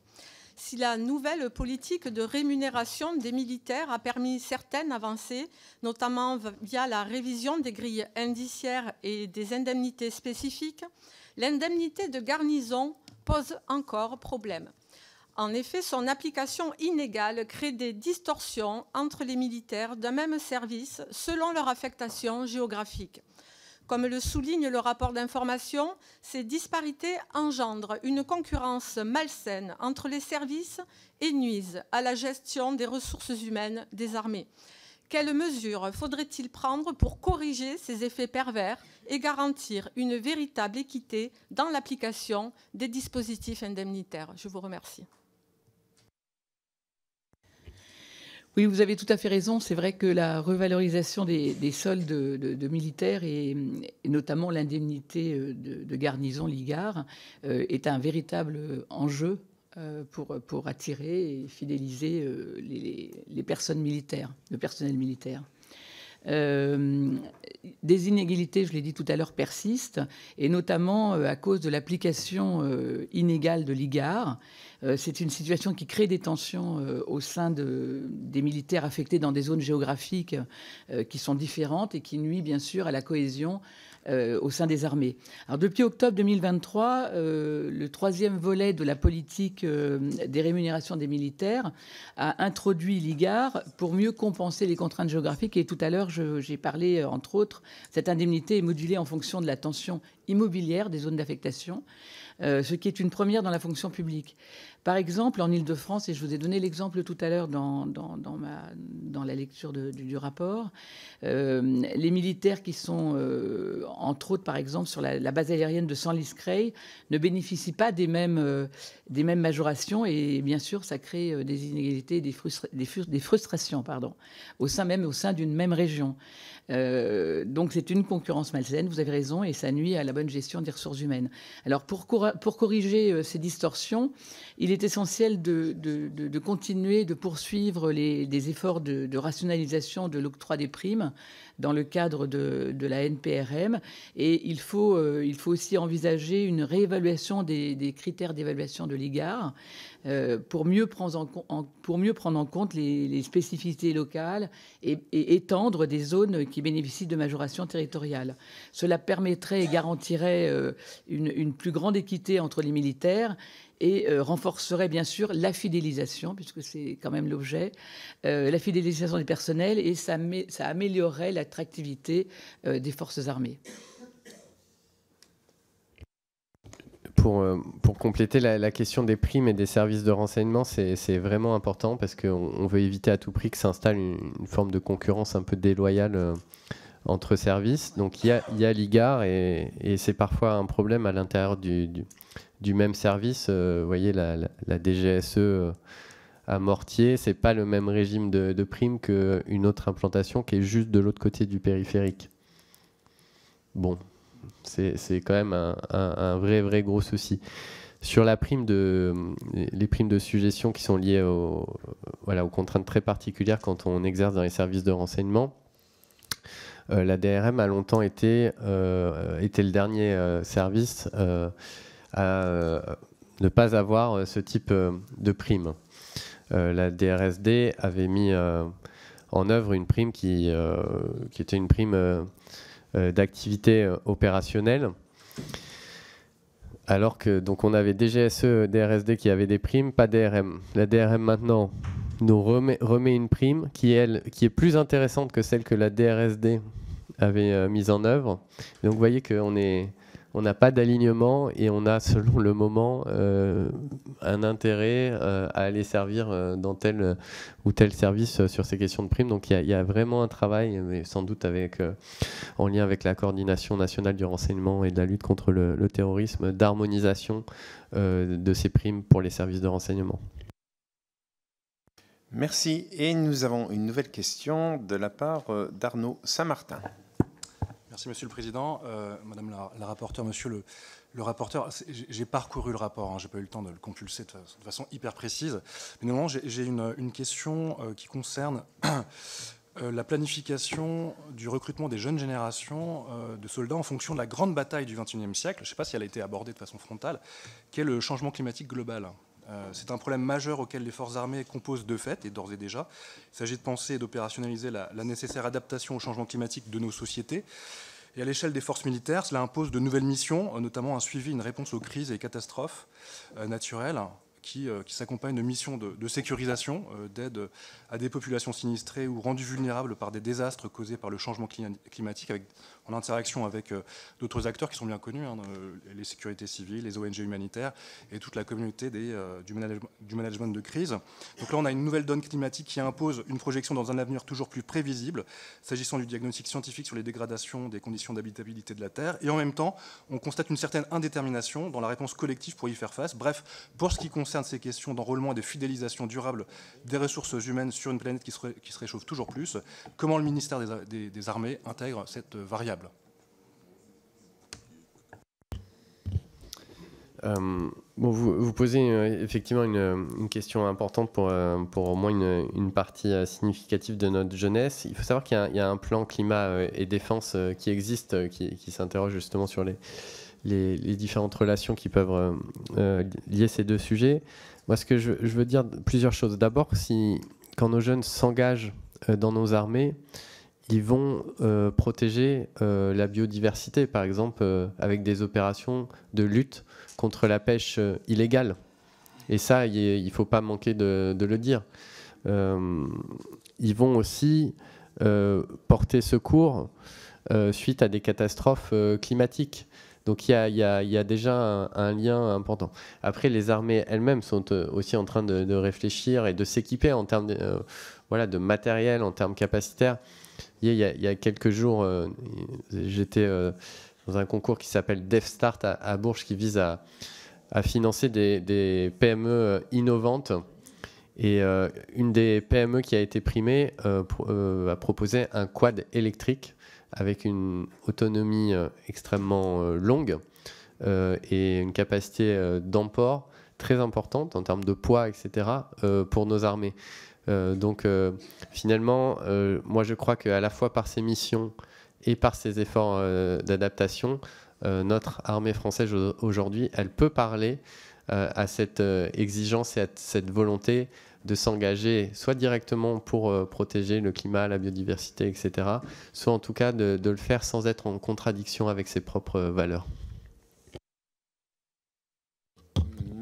Si la nouvelle politique de rémunération des militaires a permis certaines avancées, notamment via la révision des grilles indiciaires et des indemnités spécifiques, l'indemnité de garnison pose encore problème. En effet, son application inégale crée des distorsions entre les militaires d'un même service selon leur affectation géographique. Comme le souligne le rapport d'information, ces disparités engendrent une concurrence malsaine entre les services et nuisent à la gestion des ressources humaines des armées. Quelles mesures faudrait-il prendre pour corriger ces effets pervers et garantir une véritable équité dans l'application des dispositifs indemnitaires? Je vous remercie. Oui, vous avez tout à fait raison. C'est vrai que la revalorisation des soldes de militaires et notamment l'indemnité de garnison Ligard est un véritable enjeu pour attirer et fidéliser les personnes militaires, le personnel militaire. Des inégalités, je l'ai dit tout à l'heure, persistent, et notamment à cause de l'application inégale de l'IGAR. C'est une situation qui crée des tensions au sein des militaires affectés dans des zones géographiques qui sont différentes et qui nuit bien sûr à la cohésion au sein des armées. Alors, depuis octobre 2023, le 3e volet de la politique des rémunérations des militaires a introduit l'IGAR pour mieux compenser les contraintes géographiques. Et tout à l'heure, j'ai parlé, entre autres, cette indemnité est modulée en fonction de la tension immobilière des zones d'affectation, ce qui est une première dans la fonction publique. Par exemple, en Île-de-France, et je vous ai donné l'exemple tout à l'heure dans la lecture du rapport, les militaires qui sont, entre autres, par exemple, sur la base aérienne de Senlis-Creil, ne bénéficient pas des mêmes majorations, et bien sûr, ça crée des inégalités, des frustrations, au sein d'une même région. Donc c'est une concurrence malsaine, vous avez raison, et ça nuit à la bonne gestion des ressources humaines. Alors pour corriger ces distorsions, il est essentiel de continuer, de poursuivre des efforts de rationalisation de l'octroi des primes dans le cadre de la NPRM, et il faut aussi envisager une réévaluation des critères d'évaluation de l'IGAR pour mieux prendre en compte les spécificités locales et étendre des zones qui bénéficient de majoration territoriale. Cela permettrait et garantirait une plus grande équité entre les militaires et renforcerait bien sûr la fidélisation, puisque c'est quand même l'objet, la fidélisation des personnels, et ça améliorerait l'attractivité des forces armées. Pour compléter la question des primes et des services de renseignement, c'est vraiment important parce qu'on veut éviter à tout prix que s'installe une forme de concurrence un peu déloyale entre services. Donc il y a l'IGAR et c'est parfois un problème à l'intérieur du même service. Vous voyez, la DGSE à Mortier, c'est pas le même régime de primes qu'une autre implantation qui est juste de l'autre côté du périphérique. Bon. C'est quand même un vrai gros souci. Sur les primes de suggestion qui sont liées aux contraintes très particulières quand on exerce dans les services de renseignement, la DRM a longtemps été le dernier service à ne pas avoir ce type de prime. La DRSD avait mis en œuvre une prime qui était une prime d'activité opérationnelle, alors que donc on avait DGSE, DRSD qui avaient des primes, pas DRM. La DRM maintenant nous remet une prime qui est plus intéressante que celle que la DRSD avait mise en œuvre. Donc vous voyez qu'on n'a pas d'alignement et on a selon le moment un intérêt à aller servir dans tel ou tel service sur ces questions de primes. Donc il y a vraiment un travail, mais sans doute en lien avec la coordination nationale du renseignement et de la lutte contre le terrorisme, d'harmonisation de ces primes pour les services de renseignement. Merci. Et nous avons une nouvelle question de la part d'Arnaud Saint-Martin. Merci Monsieur le Président. Madame la rapporteure, Monsieur le rapporteur, j'ai parcouru le rapport, hein, j'ai pas eu le temps de le compulser de façon hyper précise. Mais normalement, j'ai une question qui concerne la planification du recrutement des jeunes générations de soldats en fonction de la grande bataille du XXIe siècle. Je ne sais pas si elle a été abordée de façon frontale, qui est le changement climatique global. C'est un problème majeur auquel les forces armées composent de fait, et d'ores et déjà. Il s'agit de penser et d'opérationnaliser la nécessaire adaptation au changement climatique de nos sociétés. Et à l'échelle des forces militaires, cela impose de nouvelles missions, notamment un suivi, une réponse aux crises et catastrophes naturelles, qui s'accompagnent de missions de sécurisation, d'aide à des populations sinistrées ou rendues vulnérables par des désastres causés par le changement climatique, en interaction avec d'autres acteurs qui sont bien connus, hein, les sécurités civiles, les ONG humanitaires et toute la communauté du management de crise. Donc là, on a une nouvelle donne climatique qui impose une projection dans un avenir toujours plus prévisible, s'agissant du diagnostic scientifique sur les dégradations des conditions d'habitabilité de la Terre. Et en même temps, on constate une certaine indétermination dans la réponse collective pour y faire face. Bref, pour ce qui concerne ces questions d'enrôlement et de fidélisation durable des ressources humaines sur une planète qui se réchauffe toujours plus, comment le ministère des Armées intègre cette variable ? Vous posez effectivement une question importante pour au moins une partie significative de notre jeunesse. Il faut savoir qu'il y a un plan climat et défense qui existe, qui s'interroge justement sur les différentes relations qui peuvent lier ces deux sujets. Moi, ce que je veux dire, plusieurs choses. D'abord, quand nos jeunes s'engagent dans nos armées, ils vont protéger la biodiversité, par exemple, avec des opérations de lutte contre la pêche illégale. Et ça, il ne faut pas manquer de le dire. Ils vont aussi porter secours suite à des catastrophes climatiques. Donc il y a déjà un lien important. Après, les armées elles-mêmes sont aussi en train de réfléchir et de s'équiper en termes de matériel, en termes capacitaires. Il y a quelques jours, j'étais dans un concours qui s'appelle DevStart à Bourges, qui vise à financer des PME innovantes. Et une des PME qui a été primée a proposé un quad électrique avec une autonomie extrêmement longue et une capacité d'emport très importante en termes de poids, etc., pour nos armées. Donc finalement, moi je crois qu'à la fois par ces missions et par ces efforts d'adaptation, notre armée française aujourd'hui, elle peut parler à cette exigence et à cette volonté de s'engager soit directement pour protéger le climat, la biodiversité, etc., soit en tout cas de le faire sans être en contradiction avec ses propres valeurs.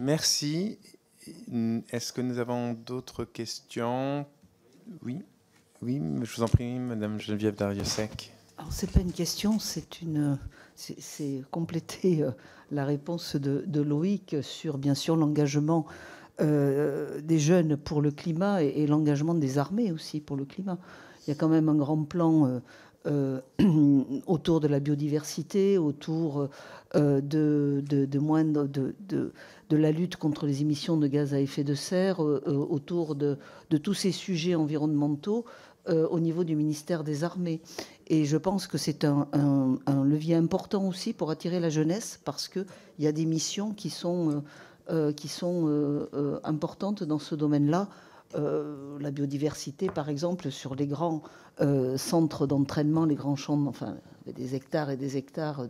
Merci. Est-ce que nous avons d'autres questions? Oui, oui, je vous en prie, Madame Geneviève Darrieussecq. Alors, c'est pas une question, c'est compléter la réponse de Loïc sur, bien sûr, l'engagement des jeunes pour le climat et l'engagement des armées aussi pour le climat. Il y a quand même un grand plan autour de la biodiversité, autour de la lutte contre les émissions de gaz à effet de serre, autour de tous ces sujets environnementaux au niveau du ministère des Armées. Et je pense que c'est un levier important aussi pour attirer la jeunesse, parce qu'il y a des missions qui sont importantes dans ce domaine-là. La biodiversité, par exemple, sur les grands centres d'entraînement, les grands champs, enfin, des hectares et des hectares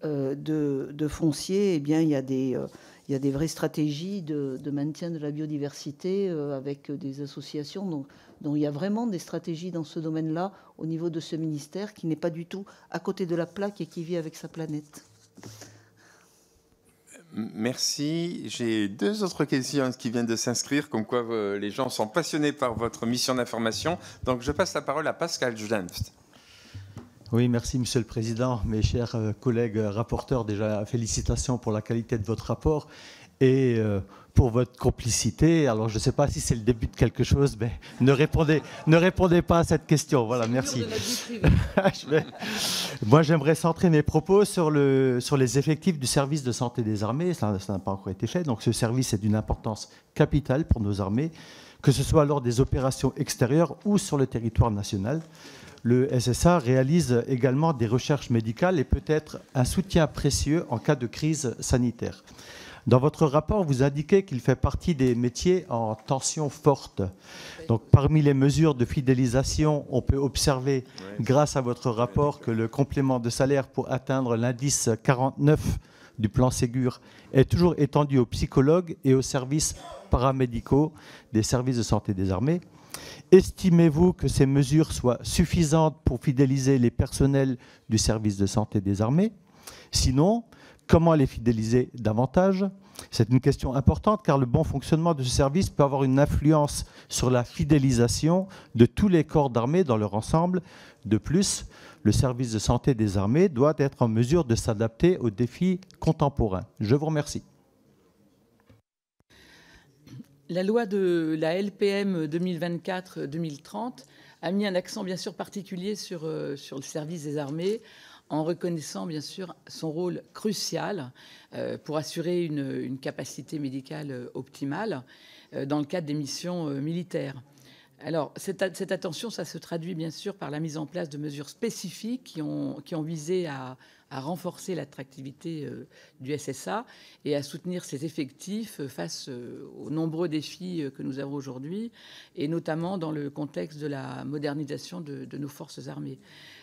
de foncier, eh bien, il y a des vraies stratégies de maintien de la biodiversité avec des associations. Donc, il y a vraiment des stratégies dans ce domaine-là, au niveau de ce ministère, qui n'est pas du tout à côté de la plaque et qui vit avec sa planète. Merci. J'ai deux autres questions qui viennent de s'inscrire, comme quoi les gens sont passionnés par votre mission d'information. Donc, je passe la parole à Pascal Jlenft. Oui, merci Monsieur le Président. Mes chers collègues rapporteurs, déjà félicitations pour la qualité de votre rapport et pour votre complicité. Alors, je ne sais pas si c'est le début de quelque chose, mais ne répondez pas à cette question. Voilà, merci. Moi, j'aimerais centrer mes propos sur les effectifs du service de santé des armées. Ça n'a pas encore été fait. Donc, ce service est d'une importance capitale pour nos armées, que ce soit lors des opérations extérieures ou sur le territoire national. Le SSA réalise également des recherches médicales et peut être un soutien précieux en cas de crise sanitaire. Dans votre rapport, vous indiquez qu'il fait partie des métiers en tension forte. Donc, parmi les mesures de fidélisation, on peut observer, grâce à votre rapport, que le complément de salaire pour atteindre l'indice 49 du plan Ségur est toujours étendu aux psychologues et aux services paramédicaux des services de santé des armées. Estimez-vous que ces mesures soient suffisantes pour fidéliser les personnels du service de santé des armées? Sinon, comment les fidéliser davantage? C'est une question importante car le bon fonctionnement de ce service peut avoir une influence sur la fidélisation de tous les corps d'armée dans leur ensemble. De plus, le service de santé des armées doit être en mesure de s'adapter aux défis contemporains. Je vous remercie. La loi de la LPM 2024-2030 a mis un accent bien sûr particulier sur le service des armées, en reconnaissant bien sûr son rôle crucial pour assurer une capacité médicale optimale dans le cadre des missions militaires. Alors, cette attention, ça se traduit bien sûr par la mise en place de mesures spécifiques qui ont visé à renforcer l'attractivité du SSA et à soutenir ses effectifs face aux nombreux défis que nous avons aujourd'hui, et notamment dans le contexte de la modernisation de nos forces armées.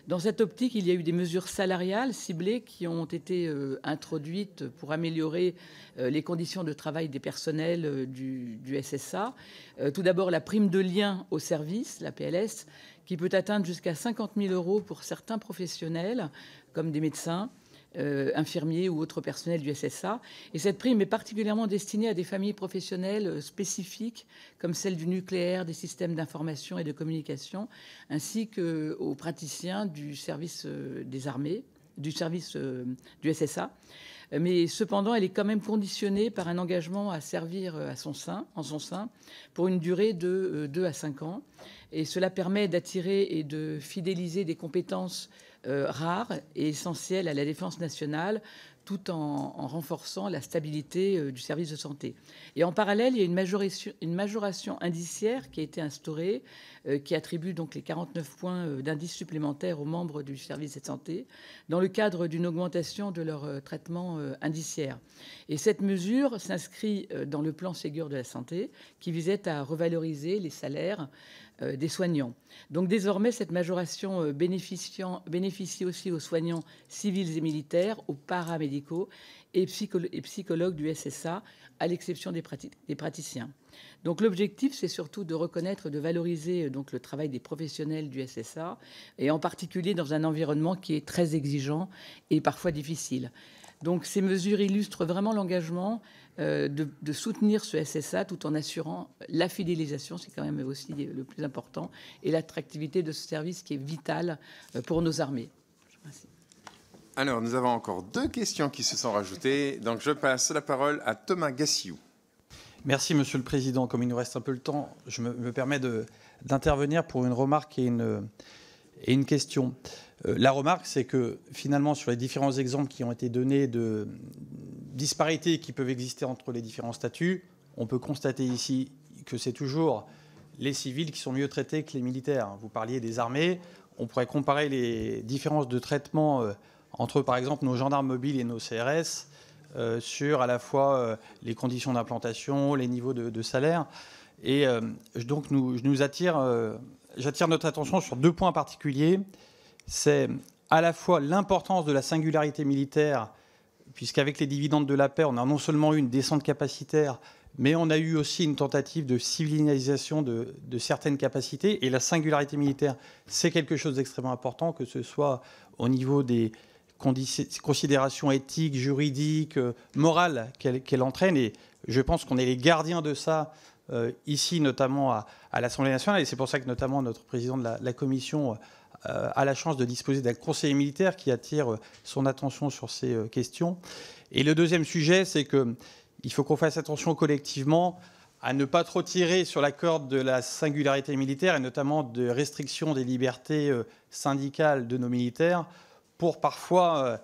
Dans cette optique, il y a eu des mesures salariales ciblées qui ont été introduites pour améliorer les conditions de travail des personnels du SSA. Tout d'abord, la prime de lien au service, la PLS, qui peut atteindre jusqu'à 50 000 € pour certains professionnels, comme des médecins, infirmiers ou autres personnels du SSA. Et cette prime est particulièrement destinée à des familles professionnelles spécifiques, comme celle du nucléaire, des systèmes d'information et de communication, ainsi qu'aux praticiens du service des armées, du service du SSA. Mais cependant, elle est quand même conditionnée par un engagement à servir en son sein pour une durée de 2 à 5 ans. Et cela permet d'attirer et de fidéliser des compétences rares et essentielles à la défense nationale, tout en renforçant la stabilité du service de santé. Et en parallèle, il y a une majoration indiciaire qui a été instaurée, qui attribue donc les 49 points d'indice supplémentaires aux membres du service de santé, dans le cadre d'une augmentation de leur traitement indiciaire. Et cette mesure s'inscrit dans le plan Ségur de la santé, qui visait à revaloriser les salaires des soignants. Donc désormais, cette majoration bénéficie aussi aux soignants civils et militaires, aux paramédicaux et psychologues du SSA, à l'exception des praticiens. Donc l'objectif, c'est surtout de reconnaître et de valoriser donc le travail des professionnels du SSA, et en particulier dans un environnement qui est très exigeant et parfois difficile. Donc ces mesures illustrent vraiment l'engagement de soutenir ce SSA tout en assurant la fidélisation, c'est quand même aussi le plus important, et l'attractivité de ce service qui est vital pour nos armées. Alors, nous avons encore 2 questions qui se sont rajoutées. Donc, je passe la parole à Thomas Gassiou. Merci, Monsieur le Président. Comme il nous reste un peu le temps, je me permets d'intervenir pour une remarque et une question. La remarque, c'est que finalement, sur les différents exemples qui ont été donnés de disparités qui peuvent exister entre les différents statuts, on peut constater ici que c'est toujours les civils qui sont mieux traités que les militaires. Vous parliez des armées. On pourrait comparer les différences de traitement entre, par exemple, nos gendarmes mobiles et nos CRS sur à la fois les conditions d'implantation, les niveaux de salaire. Et donc, j'attire notre attention sur 2 points particuliers. C'est à la fois l'importance de la singularité militaire, puisqu'avec les dividendes de la paix, on a non seulement eu une descente capacitaire, mais on a eu aussi une tentative de civilisation de certaines capacités. Et la singularité militaire, c'est quelque chose d'extrêmement important, que ce soit au niveau des considérations éthiques, juridiques, morales qu'elle entraîne. Et je pense qu'on est les gardiens de ça ici, notamment à l'Assemblée nationale. Et c'est pour ça que notamment notre président de la commission a la chance de disposer d'un conseiller militaire qui attire son attention sur ces questions. Et le deuxième sujet, c'est qu'il faut qu'on fasse attention collectivement à ne pas trop tirer sur la corde de la singularité militaire et notamment de restriction des libertés syndicales de nos militaires pour parfois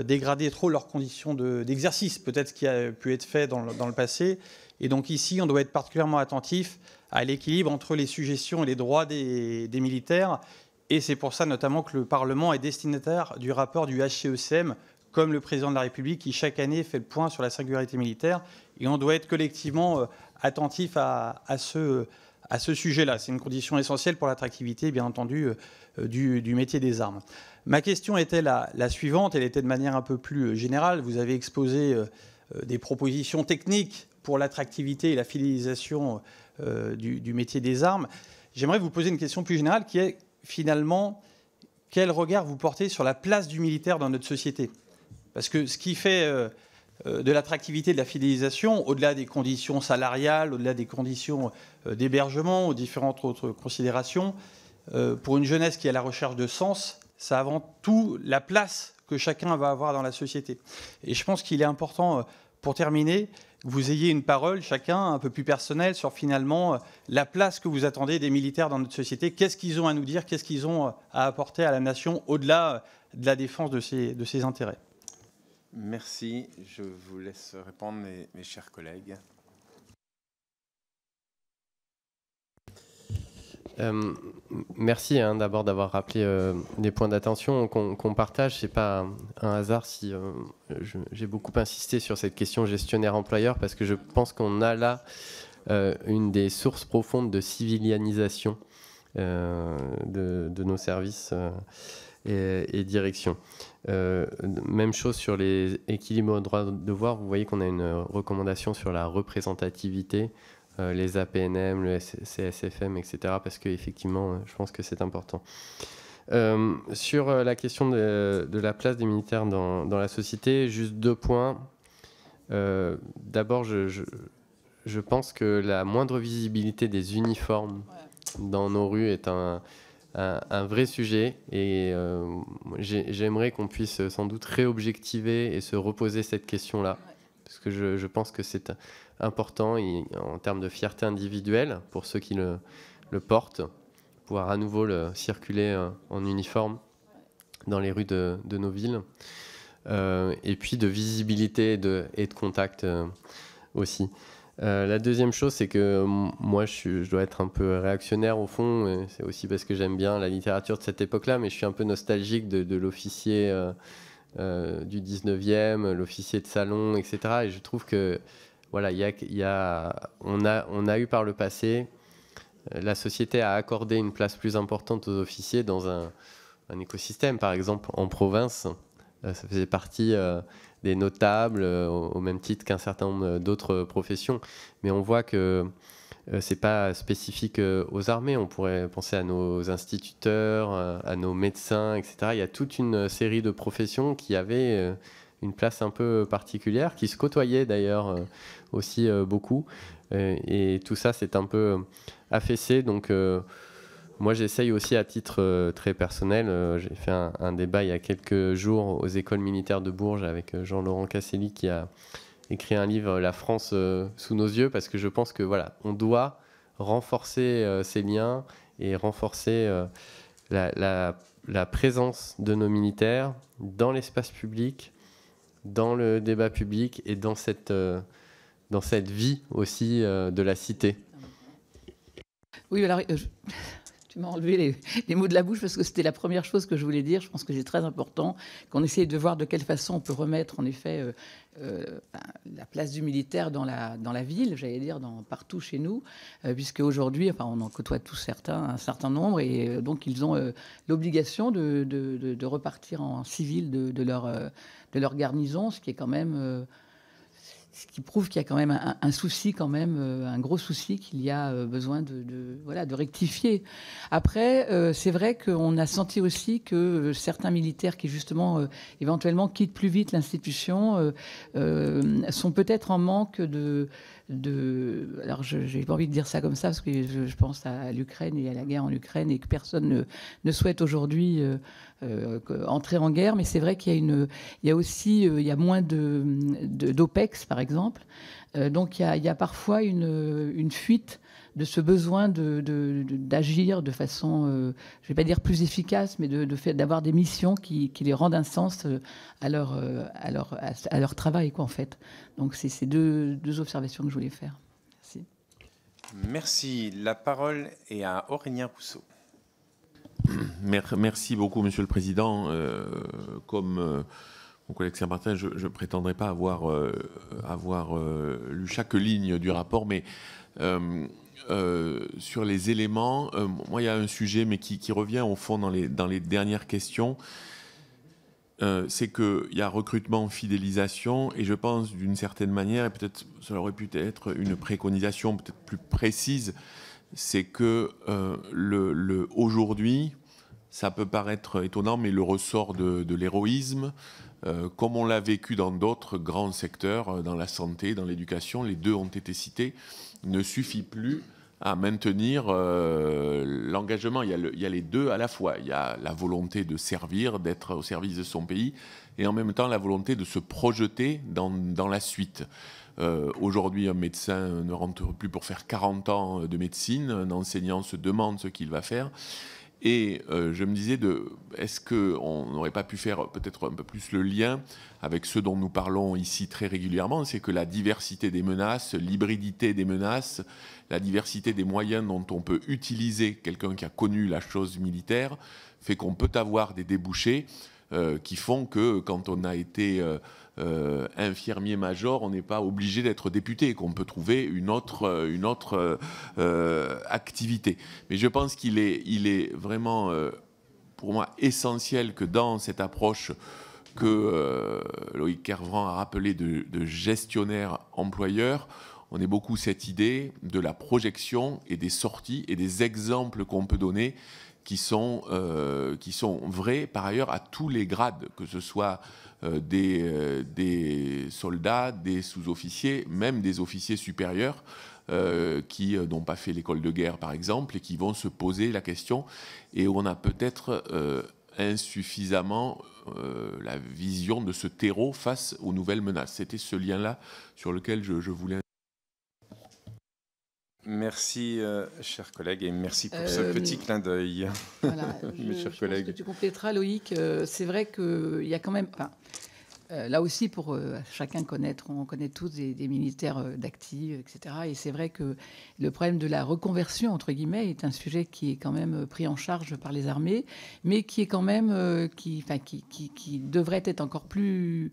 dégrader trop leurs conditions d'exercice, peut-être ce qui a pu être fait dans le passé. Et donc ici, on doit être particulièrement attentif à l'équilibre entre les suggestions et les droits des militaires. Et c'est pour ça notamment que le Parlement est destinataire du rapport du HCECM, comme le président de la République, qui chaque année fait le point sur la singularité militaire. Et on doit être collectivement attentif à ce sujet-là. C'est une condition essentielle pour l'attractivité, bien entendu, du métier des armes. Ma question était la suivante, elle était de manière un peu plus générale. Vous avez exposé des propositions techniques pour l'attractivité et la fidélisation du métier des armes. J'aimerais vous poser une question plus générale qui est finalement quel regard vous portez sur la place du militaire dans notre société. Parce que ce qui fait de l'attractivité, de la fidélisation, au-delà des conditions salariales, au-delà des conditions d'hébergement, aux différentes autres considérations, pour une jeunesse qui est à la recherche de sens, c'est avant tout la place que chacun va avoir dans la société. Et je pense qu'il est important, pour terminer, que vous ayez une parole, chacun, un peu plus personnelle, sur finalement la place que vous attendez des militaires dans notre société. Qu'est-ce qu'ils ont à nous dire? Qu'est-ce qu'ils ont à apporter à la nation, au-delà de la défense de ses intérêts? Merci. Je vous laisse répondre, mes chers collègues. Merci d'abord d'avoir rappelé des points d'attention qu'on partage. Ce n'est pas un hasard si j'ai beaucoup insisté sur cette question gestionnaire-employeur parce que je pense qu'on a là une des sources profondes de civilianisation de nos services et directions. Même chose sur les équilibres droits-devoirs. Vous voyez qu'on a une recommandation sur la représentativité, les APNM, le CSFM, etc. Parce qu'effectivement, je pense que c'est important. Sur la question de la place des militaires dans la société, juste 2 points. D'abord, je pense que la moindre visibilité des uniformes dans nos rues est un vrai sujet et j'aimerais qu'on puisse sans doute réobjectiver et se reposer cette question-là. Parce que je pense que c'est important en termes de fierté individuelle pour ceux qui le portent, pouvoir à nouveau circuler en uniforme dans les rues de nos villes, et puis de visibilité et de contact aussi. La deuxième chose, c'est que moi, je dois être un peu réactionnaire au fond, c'est aussi parce que j'aime bien la littérature de cette époque-là, mais je suis un peu nostalgique de l'officier du 19e, l'officier de salon, etc. Et je trouve que voilà, on a eu par le passé, la société a accordé une place plus importante aux officiers dans un écosystème. Par exemple, en province, ça faisait partie des notables, au même titre qu'un certain nombre d'autres professions. Mais on voit que c'est pas spécifique aux armées. On pourrait penser à nos instituteurs, à nos médecins, etc. Il y a toute une série de professions qui avaient une place un peu particulière, qui se côtoyaient d'ailleurs aussi beaucoup. Et tout ça, c'est un peu affaissé. Donc, moi, j'essaye aussi à titre très personnel. J'ai fait un débat il y a quelques jours aux écoles militaires de Bourges avec Jean-Laurent Casselli qui a écrit un livre, La France sous nos yeux, parce que je pense que voilà, on doit renforcer ces liens et renforcer la présence de nos militaires dans l'espace public, dans le débat public et dans cette vie aussi de la cité. Oui, alors tu m'as enlevé les mots de la bouche parce que c'était la première chose que je voulais dire. Je pense que c'est très important qu'on essaye de voir de quelle façon on peut remettre en effet la place du militaire dans la ville, j'allais dire, partout chez nous, puisque aujourd'hui, on en côtoie tous un certain nombre, et donc ils ont l'obligation de repartir en civil de leur garnison, ce qui est quand même... ce qui prouve qu'il y a quand même un souci, un gros souci qu'il y a besoin de rectifier. Après, c'est vrai qu'on a senti aussi que certains militaires qui, justement, éventuellement quittent plus vite l'institution sont peut-être en manque alors, je n'ai pas envie de dire ça comme ça, parce que je pense à l'Ukraine et à la guerre en Ukraine, et que personne ne souhaite aujourd'hui entrer en guerre. Mais c'est vrai qu'il y a moins d'OPEX, par exemple. Donc, il y a parfois une fuite de ce besoin d'agir de façon, je ne vais pas dire plus efficace, mais d'avoir des missions qui les rendent un sens à leur travail, quoi, en fait. Donc, c'est ces deux observations que je voulais faire. Merci. Merci. La parole est à Aurélien Rousseau. Merci beaucoup, Monsieur le Président. Comme mon collègue Saint-Martin, je ne prétendrai pas avoir lu chaque ligne du rapport, mais sur les éléments, moi, il y a un sujet, mais qui revient au fond dans les dernières questions. C'est qu'il y a recrutement, fidélisation, et je pense d'une certaine manière, et peut-être ça aurait pu être une préconisation peut-être plus précise, c'est que aujourd'hui, ça peut paraître étonnant, mais le ressort de l'héroïsme, comme on l'a vécu dans d'autres grands secteurs, dans la santé, dans l'éducation, les deux ont été cités, ne suffit plus à maintenir l'engagement. Il y a les deux à la fois. Il y a la volonté de servir, d'être au service de son pays, et en même temps la volonté de se projeter dans la suite. Aujourd'hui, un médecin ne rentre plus pour faire 40 ans de médecine. Un enseignant se demande ce qu'il va faire. Et je me disais, est-ce qu'on n'aurait pas pu faire peut-être un peu plus le lien avec ce dont nous parlons ici très régulièrement, c'est que la diversité des menaces, l'hybridité des menaces, la diversité des moyens dont on peut utiliser quelqu'un qui a connu la chose militaire, fait qu'on peut avoir des débouchés qui font que quand on a été infirmier-major, on n'est pas obligé d'être député, qu'on peut trouver une autre activité. Mais je pense qu'il est vraiment, pour moi, essentiel que dans cette approche que Loïc Kervran a rappelé de gestionnaire-employeur, on ait beaucoup cette idée de la projection et des sorties et des exemples qu'on peut donner qui sont vrais par ailleurs à tous les grades, que ce soit des soldats, des sous-officiers, même des officiers supérieurs qui n'ont pas fait l'école de guerre par exemple et qui vont se poser la question et où on a peut-être insuffisamment la vision de ce terreau face aux nouvelles menaces. C'était ce lien-là sur lequel je voulais... Merci, chers collègues, et merci pour ce petit clin d'œil, voilà, mes chers collègues. Pense que tu compléteras, Loïc. C'est vrai qu'il y a quand même... là aussi, pour chacun connaître, on connaît tous des militaires d'actifs, etc. Et c'est vrai que le problème de la reconversion, entre guillemets, est un sujet qui est quand même pris en charge par les armées, mais qui est quand même... qui devrait être encore plus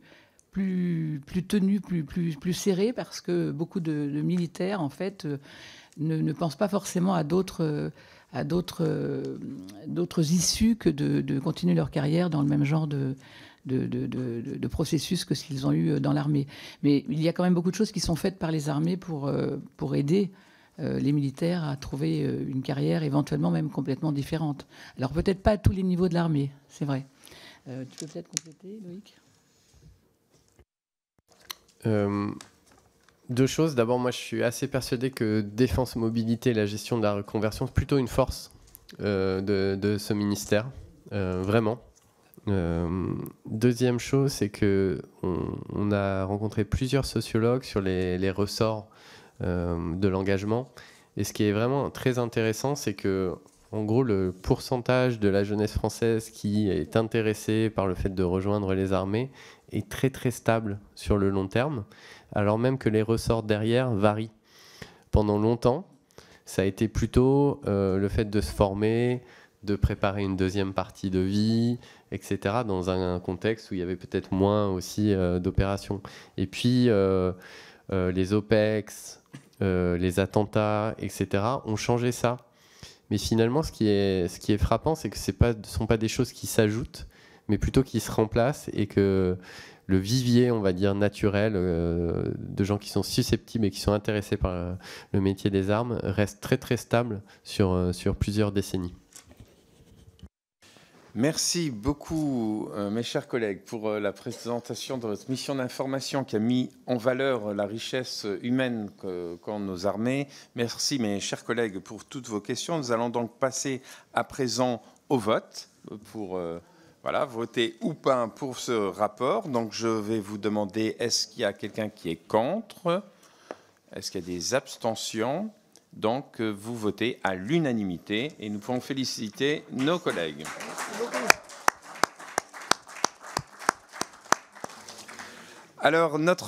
tenu, plus serré, parce que beaucoup de militaires, en fait, ne pensent pas forcément à d'autres issues que de continuer leur carrière dans le même genre de processus que ce qu'ils ont eu dans l'armée. Mais il y a quand même beaucoup de choses qui sont faites par les armées pour aider les militaires à trouver une carrière éventuellement même complètement différente. Alors peut-être pas à tous les niveaux de l'armée, c'est vrai. Tu peux peut-être compléter, Loïc ? Deux choses. D'abord, moi, je suis assez persuadé que Défense Mobilité et la gestion de la reconversion, c'est plutôt une force de ce ministère, vraiment. Deuxième chose, c'est que on a rencontré plusieurs sociologues sur les ressorts de l'engagement. Et ce qui est vraiment très intéressant, c'est que, en gros, le pourcentage de la jeunesse française qui est intéressée par le fait de rejoindre les armées est très très stable sur le long terme, alors même que les ressorts derrière varient. Pendant longtemps, ça a été plutôt le fait de se former, de préparer une deuxième partie de vie, etc., dans un contexte où il y avait peut-être moins aussi d'opérations. Et puis, les OPEX, les attentats, etc., ont changé ça. Mais finalement, ce qui est frappant, c'est que ce ne sont pas des choses qui s'ajoutent, mais plutôt qui se remplacent, et que le vivier, on va dire, naturel de gens qui sont susceptibles et qui sont intéressés par le métier des armes reste très très stable sur plusieurs décennies. Merci beaucoup, mes chers collègues, pour la présentation de votre mission d'information qui a mis en valeur la richesse humaine qu'ont nos armées. Merci, mes chers collègues, pour toutes vos questions. Nous allons donc passer à présent au vote pour voter ou pas pour ce rapport. Donc, je vais vous demander, est-ce qu'il y a quelqu'un qui est contre? Est-ce qu'il y a des abstentions? Donc, vous votez à l'unanimité et nous pouvons féliciter nos collègues. Alors, notre